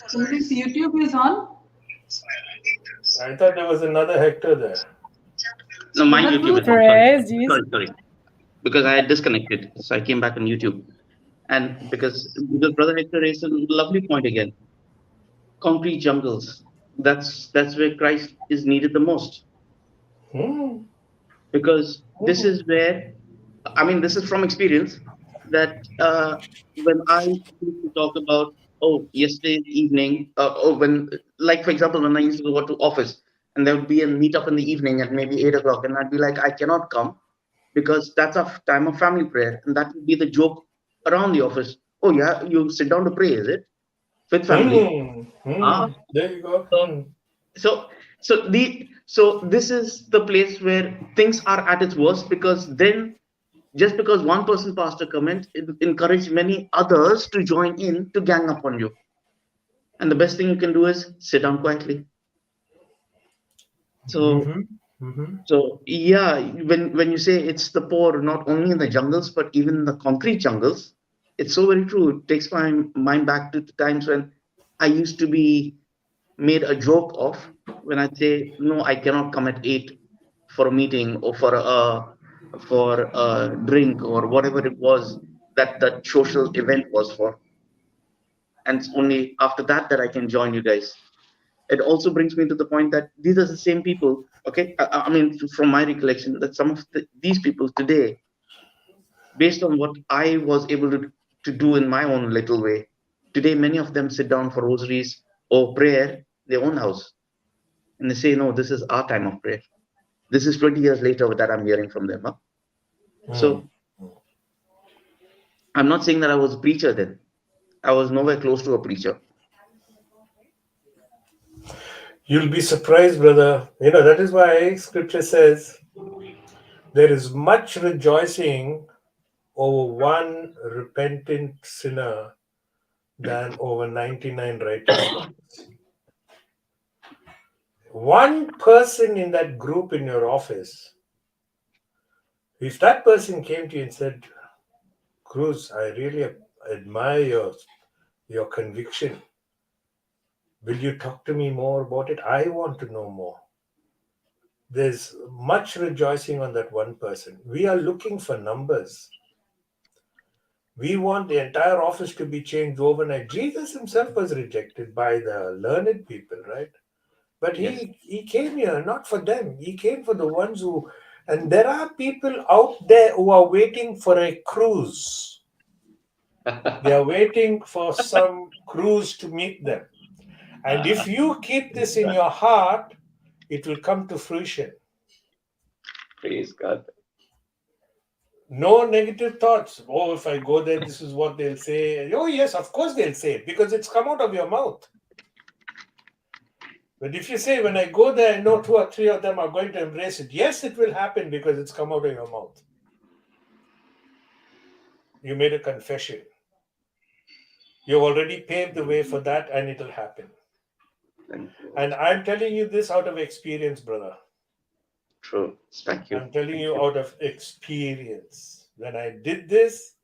Somebody's YouTube is on. I thought there was another Hector there. No, my YouTube. Praise Jesus. Sorry. Because I had disconnected, so I came back on YouTube. And because Brother Hector raised a lovely point again, concrete jungles. That's where Christ is needed the most, Hmm. because this is where, I mean, this is from experience that when I used to talk about, oh, yesterday evening, when, like, for example, when I used to go to office and there would be a meetup in the evening at maybe 8 o'clock, and I'd be like, I cannot come because that's a time of family prayer. And that would be the joke around the office. Oh, yeah, you sit down to pray, is it? With family? Hmm. Ah, Hmm. There you go. so Hmm. so so this is the place where things are at its worst, because then just because one person passed a comment, it encouraged many others to join in to gang up on you. And the best thing you can do is sit down quietly. So Mm-hmm. Mm-hmm. so yeah, when you say it's the poor, not only in the jungles but even in the concrete jungles, it's so very true. It takes my mind back to the times when I used to be made a joke of, when I say no, I cannot come at 8 for a meeting or for a drink or whatever it was that that social event was for, and it's only after that that I can join you guys. It also brings me to the point that these are the same people. Okay, I mean, from my recollection, that some of these people today, based on what I was able to do in my own little way, today many of them sit down for rosaries or prayer in their own house, and they say, no, this is our time of prayer. This is 20 years later that I'm hearing from them. Huh? Hmm. So I'm not saying that I was a preacher then. I was nowhere close to a preacher. You'll be surprised, brother. That is why scripture says there is much rejoicing over one repentant sinner than over 99 righteous ones. One person in that group in your office, if that person came to you and said, Cruz, I really admire your conviction. Will you talk to me more about it? I want to know more. There's much rejoicing on that one person. We are looking for numbers. We want the entire office to be changed overnight. Jesus himself was rejected by the learned people, right? But Yes. he came here not for them. He came for the ones who, and there are people out there who are waiting for a cruise. They are waiting for some cruise to meet them. And if you keep this in your heart, it will come to fruition. Praise God. No negative thoughts. Oh, if I go there, this is what they'll say. Oh, yes, of course they'll say it because it's come out of your mouth. But if you say, when I go there, I know 2 or 3 of them are going to embrace it. Yes, it will happen because it's come out of your mouth. You made a confession. You've already paved the way for that, and it'll happen. And I'm telling you this out of experience, brother. True. Thank you. I'm telling you out of experience. When I did this,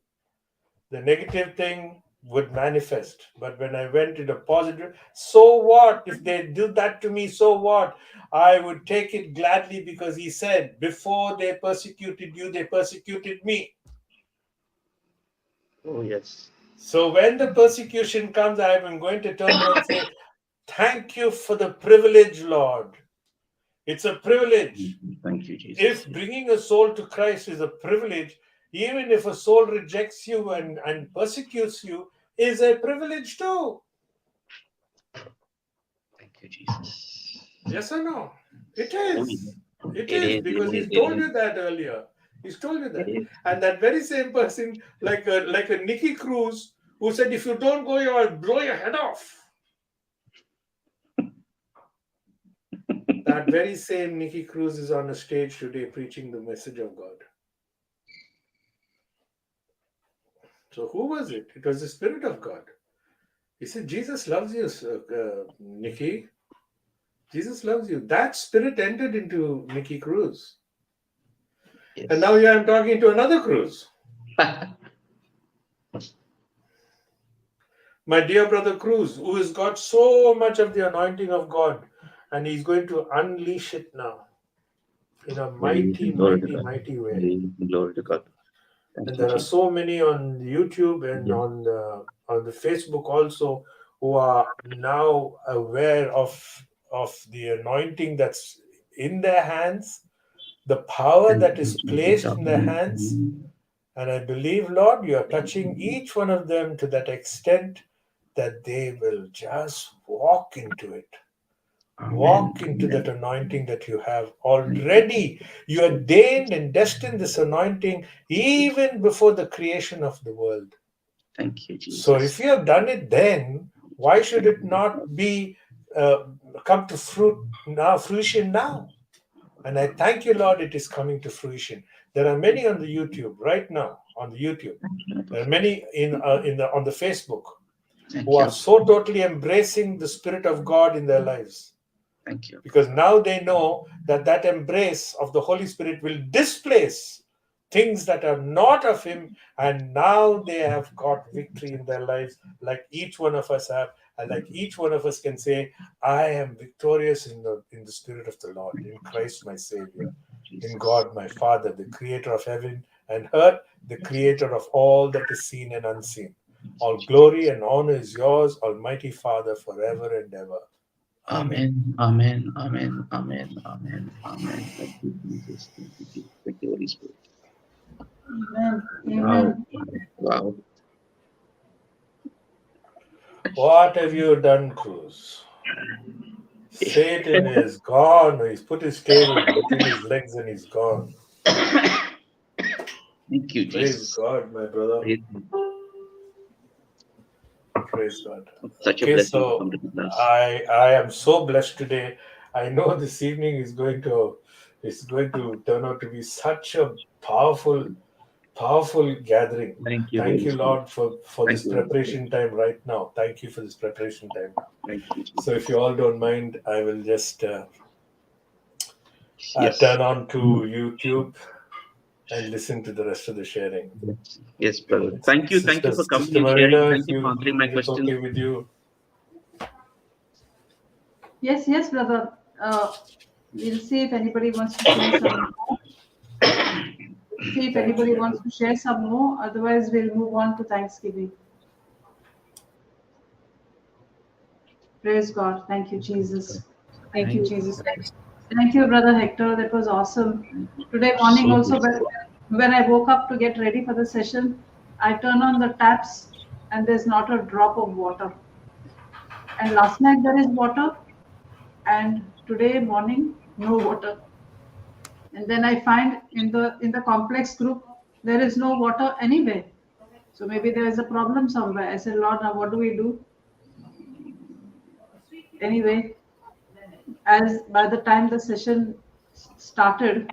the negative thing would manifest. But when I went to the positive, so what? If they did that to me, so what? I would take it gladly because he said, before they persecuted you, they persecuted me. Oh, yes. So when the persecution comes, I'm going to turn around and say, thank you for the privilege, Lord. It's a privilege. Thank you, Jesus. If bringing a soul to Christ is a privilege, even if a soul rejects you and persecutes you, is a privilege too. Thank you, Jesus. Yes or no? It Oh, is. yeah. It is because he's told you that earlier. He's told you that. And that very same person, like a Nikki Cruz, who said, if you don't go, I'll blow your head off. That very same Nikki Cruz is on a stage today preaching the message of God. So who was it? It was the Spirit of God. He said, Jesus loves you, Nikki. Jesus loves you. That spirit entered into Nikki Cruz. Yes. And now here I'm talking to another Cruz. My dear brother Cruz, who has got so much of the anointing of God, and he's going to unleash it now in a mighty, mighty, mighty way. Glory to God. And there are so many on YouTube and on the Facebook also who are now aware of the anointing that's in their hands, the power that is placed in their hands. And I believe, Lord, you are touching each one of them to that extent that they will just walk into it. Walk into that anointing that you have already. You ordained and destined this anointing even before the creation of the world. Thank you, Jesus. So if you have done it then, why should it not be come to fruition now? And I thank you, Lord, it is coming to fruition. There are many on the YouTube right now. On the YouTube, there are many on the Facebook who are so totally embracing the Spirit of God in their lives. Thank you. Because now they know that embrace of the Holy Spirit will displace things that are not of Him, and now they have got victory in their lives, like each one of us have, and like each one of us can say, "I am victorious in the Spirit of the Lord, in Christ my Savior, in God my Father, the Creator of heaven and earth, the Creator of all that is seen and unseen. All glory and honor is yours, Almighty Father, forever and ever." Amen. Amen. Amen. Amen. Amen. Amen. Thank you, Jesus. Thank you, Jesus. Thank you, Holy Spirit. Amen. Amen. Wow. What have you done, Cruz? Satan is gone. He's put his tail between his legs and he's gone. Thank you, Praise Jesus. God, my brother. Praise God. Such a Okay, blessing to so come to the class. I am so blessed today. I know this evening is going to turn out to be such a powerful gathering. Thank you, Thank Holy you, Spirit. Lord, for Thank this you, Holy preparation time right now. Thank you for this preparation time now. Thank you, Jesus. So if you all don't mind, I will just Yes. turn on to YouTube and listen to the rest of the sharing. Yes, brother. Thank you. Thank you for coming Sister and Marina, sharing. Thank you for answering my if it's question. okay with you. Yes, brother. We'll see if anybody wants to share some more. See if anybody wants to share some more. Otherwise, we'll move on to Thanksgiving. Praise God. Thank you, Jesus. Thank you, Jesus. Thank you, Brother Hector. That was awesome. Today morning also, when I woke up to get ready for the session, I turn on the taps and there's not a drop of water. And last night there is water, and today morning no water. And then I find in the complex group there is no water anywhere. So maybe there is a problem somewhere. I said, Lord, now what do we do? Anyway, as by the time the session started,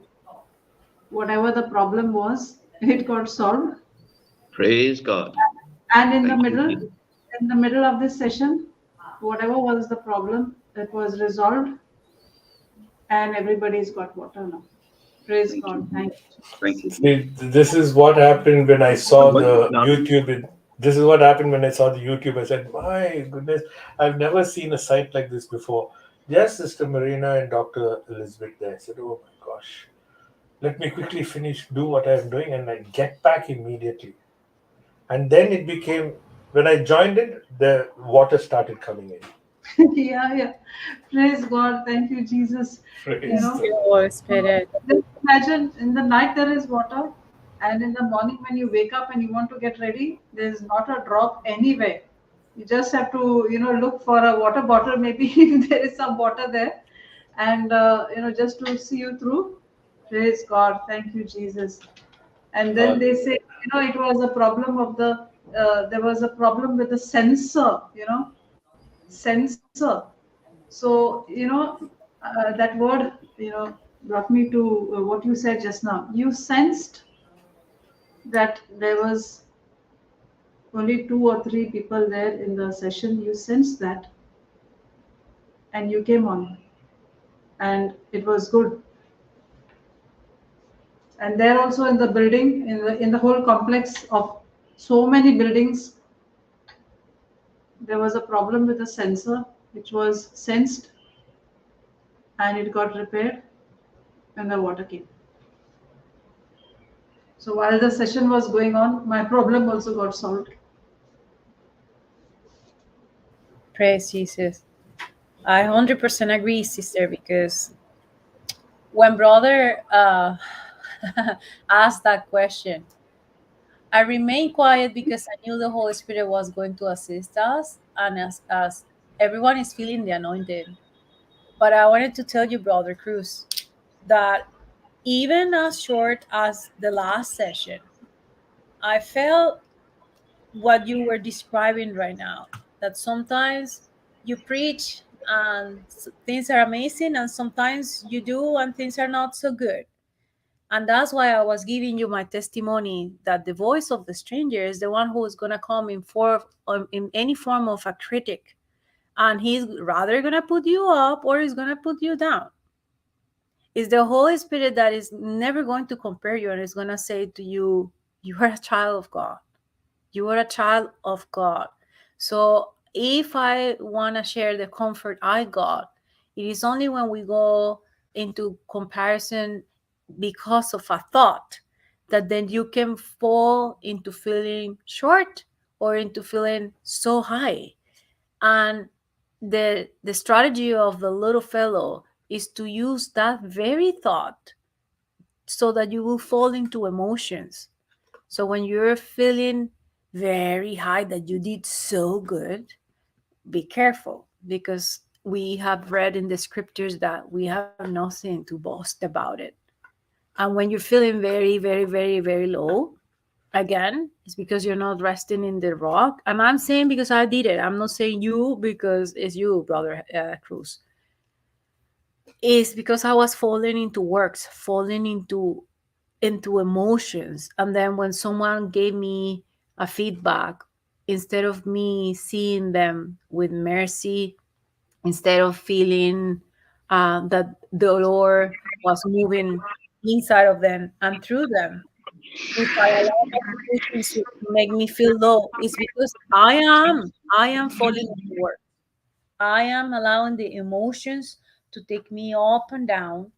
whatever the problem was, it got solved. Praise God. And in the middle of this session, whatever was the problem, it was resolved, and everybody's got water now. Praise God. Thank you. Thank you. See, this is what happened when I saw the YouTube. This is what happened when I saw the YouTube. I said, my goodness, I've never seen a site like this before. Yes, Sister Marina and Dr. Elizabeth there. I said, oh my gosh, let me quickly do what I'm doing, and I get back immediately. And then it became, when I joined it, the water started coming in. Yeah. Praise God. Thank you, Jesus. Praise Holy Spirit. Just imagine in the night there is water, and in the morning when you wake up and you want to get ready, there's not a drop anywhere. You just have to, look for a water bottle, maybe if there is some water there, and just to see you through. Praise God. Thank you, Jesus. And then they say, it was a problem of there was a problem with the sensor, sensor. So, that word, brought me to what you said just now. You sensed that there was only 2 or 3 people there in the session. You sensed that, and you came on, and it was good. And there also in the building, in the whole complex of so many buildings, there was a problem with the sensor, which was sensed, and it got repaired, and the water came. So while the session was going on, my problem also got solved. Praise Jesus. I 100% agree, sister, because when brother asked that question, I remained quiet because I knew the Holy Spirit was going to assist us, and as everyone is feeling the anointed. But I wanted to tell you, Brother Cruz, that even as short as the last session, I felt what you were describing right now, that sometimes you preach and things are amazing, and sometimes you do and things are not so good. And that's why I was giving you my testimony that the voice of the stranger is the one who is going to come in any form of a critic. And he's rather going to put you up or he's going to put you down. It's the Holy Spirit that is never going to compare you and is going to say to you, you are a child of God. You are a child of God. So if I want to share the comfort I got, it is only when we go into comparison because of a thought that then you can fall into feeling short or into feeling so high. And the strategy of the little fellow is to use that very thought so that you will fall into emotions. So when you're feeling very high that you did so good, be careful, because we have read in the scriptures that we have nothing to boast about it. And when you're feeling very, very, very, very low, again, it's because you're not resting in the rock. And I'm saying because I did it. I'm not saying you because it's you, Brother Cruz. It's because I was falling into works, falling into emotions. And then when someone gave me a feedback, instead of me seeing them with mercy, instead of feeling that the Lord was moving inside of them and through them, if I allow my situations to make me feel low, it's because I am falling into work. I am allowing the emotions to take me up and down,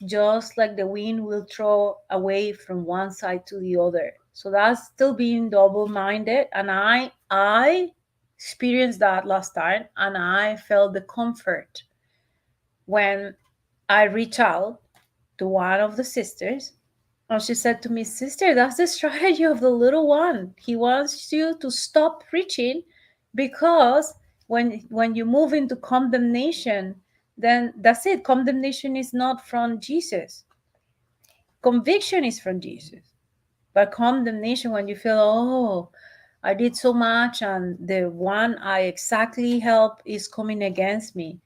just like the wind will throw away from one side to the other. So that's still being double-minded. And I experienced that last time, and I felt the comfort when I reached out to one of the sisters, and she said to me, "Sister, that's the strategy of the little one. He wants you to stop preaching because when you move into condemnation, then that's it. Condemnation is not from Jesus. Conviction is from Jesus. But condemnation, when you feel, oh, I did so much and the one I exactly helped is coming against me."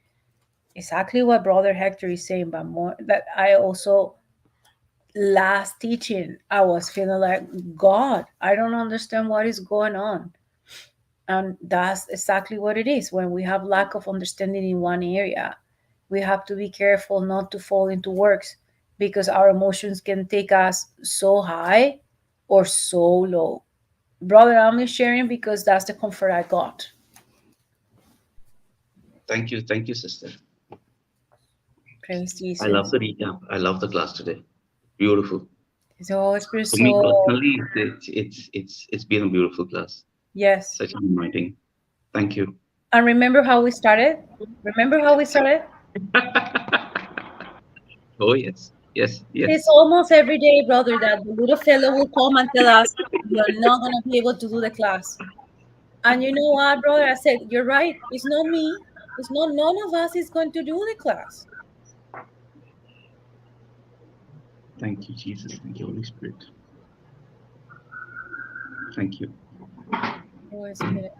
Exactly what Brother Hector is saying, but more that I also last teaching, I was feeling like, God, I don't understand what is going on. And that's exactly what it is. When we have lack of understanding in one area, we have to be careful not to fall into works, because our emotions can take us so high or so low. Brother, I'm sharing because that's the comfort I got. Thank you, sister. Praise Jesus. I love the recap. I love the class today. Beautiful. The Holy Spirit. For me personally, it's been a beautiful class. Yes. Such an anointing. Thank you. And remember how we started? Oh yes. It's almost every day, brother, that the little fellow will come and tell us, "You're not going to be able to do the class." And you know what, brother? I said, "You're right. It's not me. It's not, none of us is going to do the class." Thank you, Jesus. Thank you, Holy Spirit. Thank you. Holy Spirit.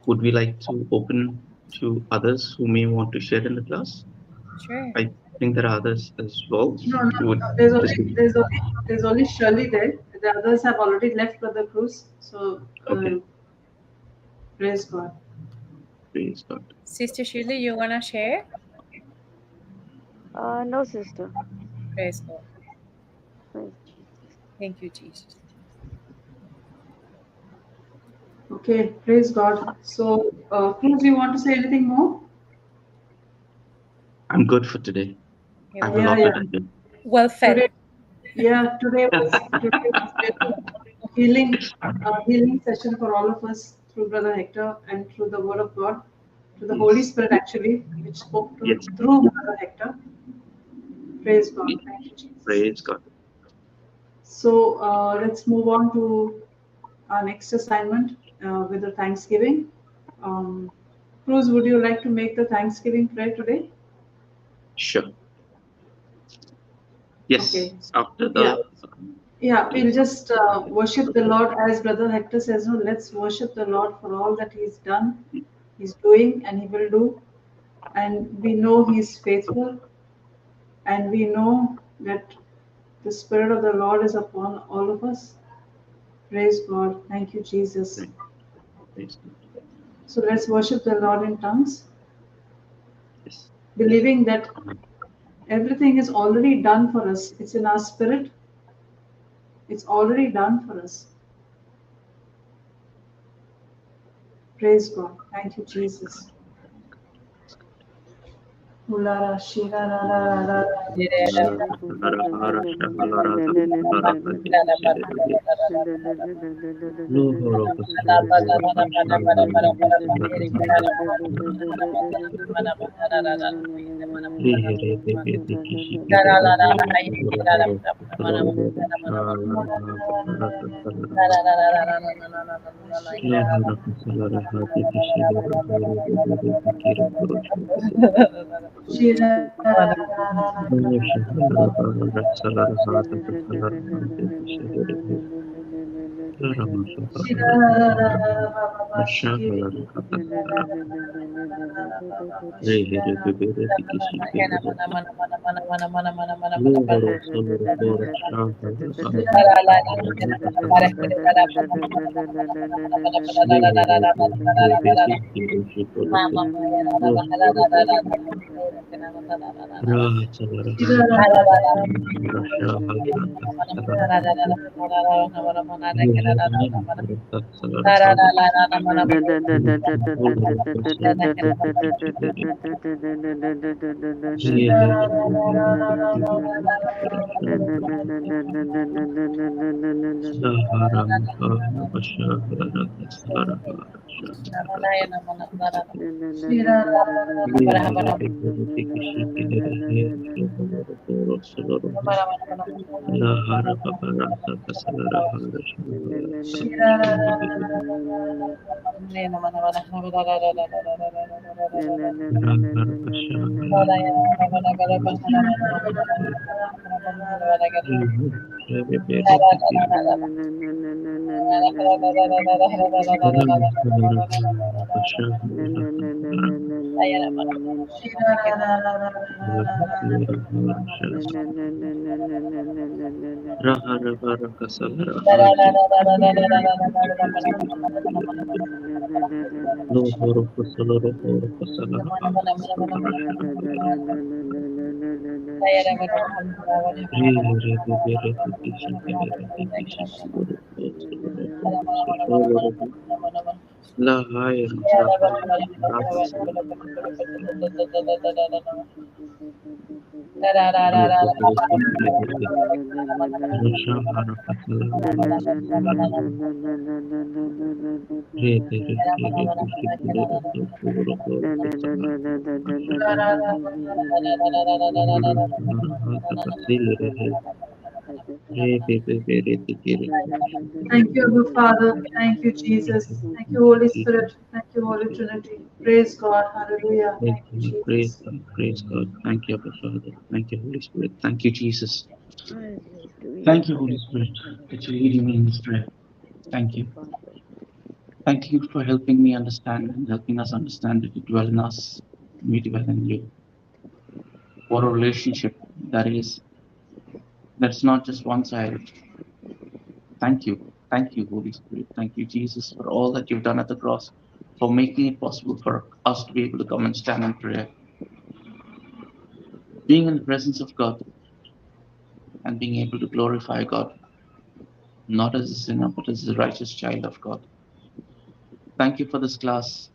Would we like to open to others who may want to share in the class? Sure. I think there are others as well. No. There's only Shirley there. The others have already left Brother Cruz. So, Okay. Praise God. Praise God. Sister Shirley, you want to share? No, sister. Praise God. Praise Jesus. Thank you, Jesus. Okay, praise God. So, Cruz, you want to say anything more? I'm good for today. I will Yeah, offer yeah. it again. Well fed. Today was very healing session for all of us through Brother Hector and through the Word of God, to the Holy Yes. Spirit actually, which spoke to Yes. through Brother Hector. Praise God. Yes. Thank you, Jesus. Praise God. So let's move on to our next assignment with the Thanksgiving. Cruz, would you like to make the Thanksgiving prayer today? Sure. Yes. Okay. After Yeah. the Yeah, we'll just worship the Lord as Brother Hector says. No, let's worship the Lord for all that He's done, He's doing, and He will do. And we know He's faithful, and we know that the Spirit of the Lord is upon all of us. Praise God. Thank you, Jesus. praise God. So let's worship the Lord in tongues, Yes. believing that everything is already done for us. It's in our spirit, it's already done for us. Praise God. Thank you, Jesus. Ulara shira ra ra ra ra ra. Shira ra ra ra ra shira ra ra ra ra ba ba ba shikiri ra ra ra ra ba ba shira ra shira ra ra shira ra ra ra ra shira ra shira ra Thank you, Abba Father. Thank you, Jesus. Thank you, Holy Spirit. Thank you, Holy Trinity. Praise God. Hallelujah. Thank you, Praise Jesus. God. Praise God. Thank you, Abba Father. Thank you, Holy Spirit. Thank you, Jesus. Thank you, Holy Spirit, that you're leading me in this prayer. Thank you. Thank you for helping me understand and helping us understand that you dwell in us and we dwell in you. What a relationship that is. That's not just one-sided. Thank you. Thank you, Holy Spirit. Thank you, Jesus, for all that you've done at the cross, for making it possible for us to be able to come and stand in prayer. Being in the presence of God and being able to glorify God, not as a sinner, but as a righteous child of God. Thank you for this class.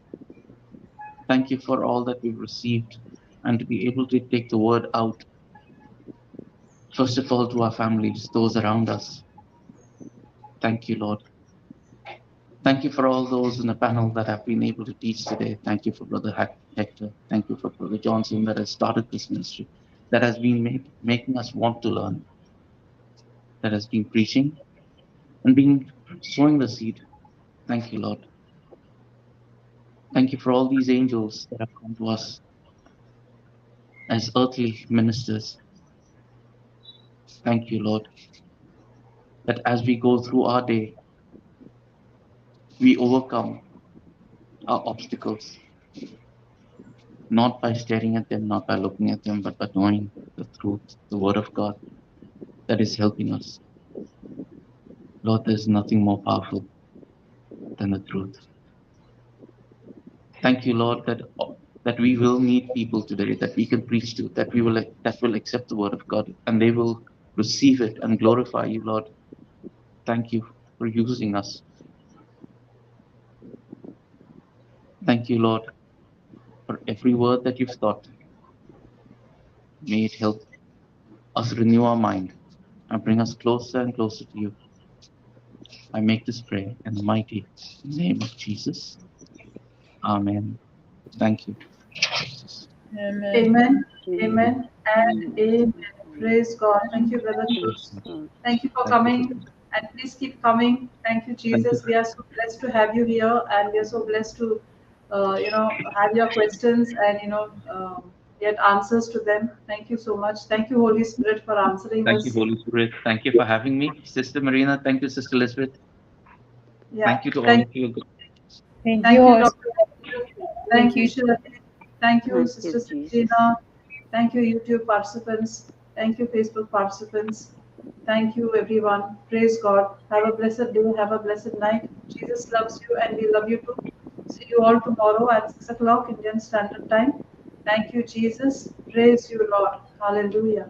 Thank you for all that we've received and to be able to take the word out First of all, to our families, those around us. Thank you, Lord. Thank you for all those in the panel that have been able to teach today. Thank you for Brother Hector. Thank you for Brother Johnson that has started this ministry, that has been making us want to learn, that has been preaching and been sowing the seed. Thank you, Lord. Thank you for all these angels that have come to us as earthly ministers. Thank you, Lord, that as we go through our day, we overcome our obstacles, not by staring at them, not by looking at them, but by knowing the truth, the Word of God that is helping us. Lord, there's nothing more powerful than the truth. Thank you, Lord, that we will meet people today that we can preach to, that will accept the Word of God, and they will receive it and glorify you, Lord. Thank you for using us. Thank you, Lord, for every word that you've taught. May it help us renew our mind and bring us closer and closer to you. I make this prayer in the mighty name of Jesus. Amen. Thank you. Amen. Amen. And amen. Praise God. Thank you, Brother Cruz. Thank you for coming. And please keep coming. Thank you, Jesus. We are so blessed to have you here, and we are so blessed to, have your questions and get answers to them. Thank you so much. Thank you, Holy Spirit, for answering Thank us. you, Holy Spirit. Thank you for having me, Sister Marina. Thank you, Sister Elizabeth. Yeah. Thank you to all of you. Thank you, Doctor. Thank you, Shirley. Thank you, Thank Sister you, Jesus. Sanjana. Thank you, YouTube participants. Thank you, Facebook participants. Thank you, everyone. Praise God. Have a blessed day. Have a blessed night. Jesus loves you, and we love you too. See you all tomorrow at 6 o'clock Indian Standard Time. Thank you, Jesus. Praise you, Lord. Hallelujah.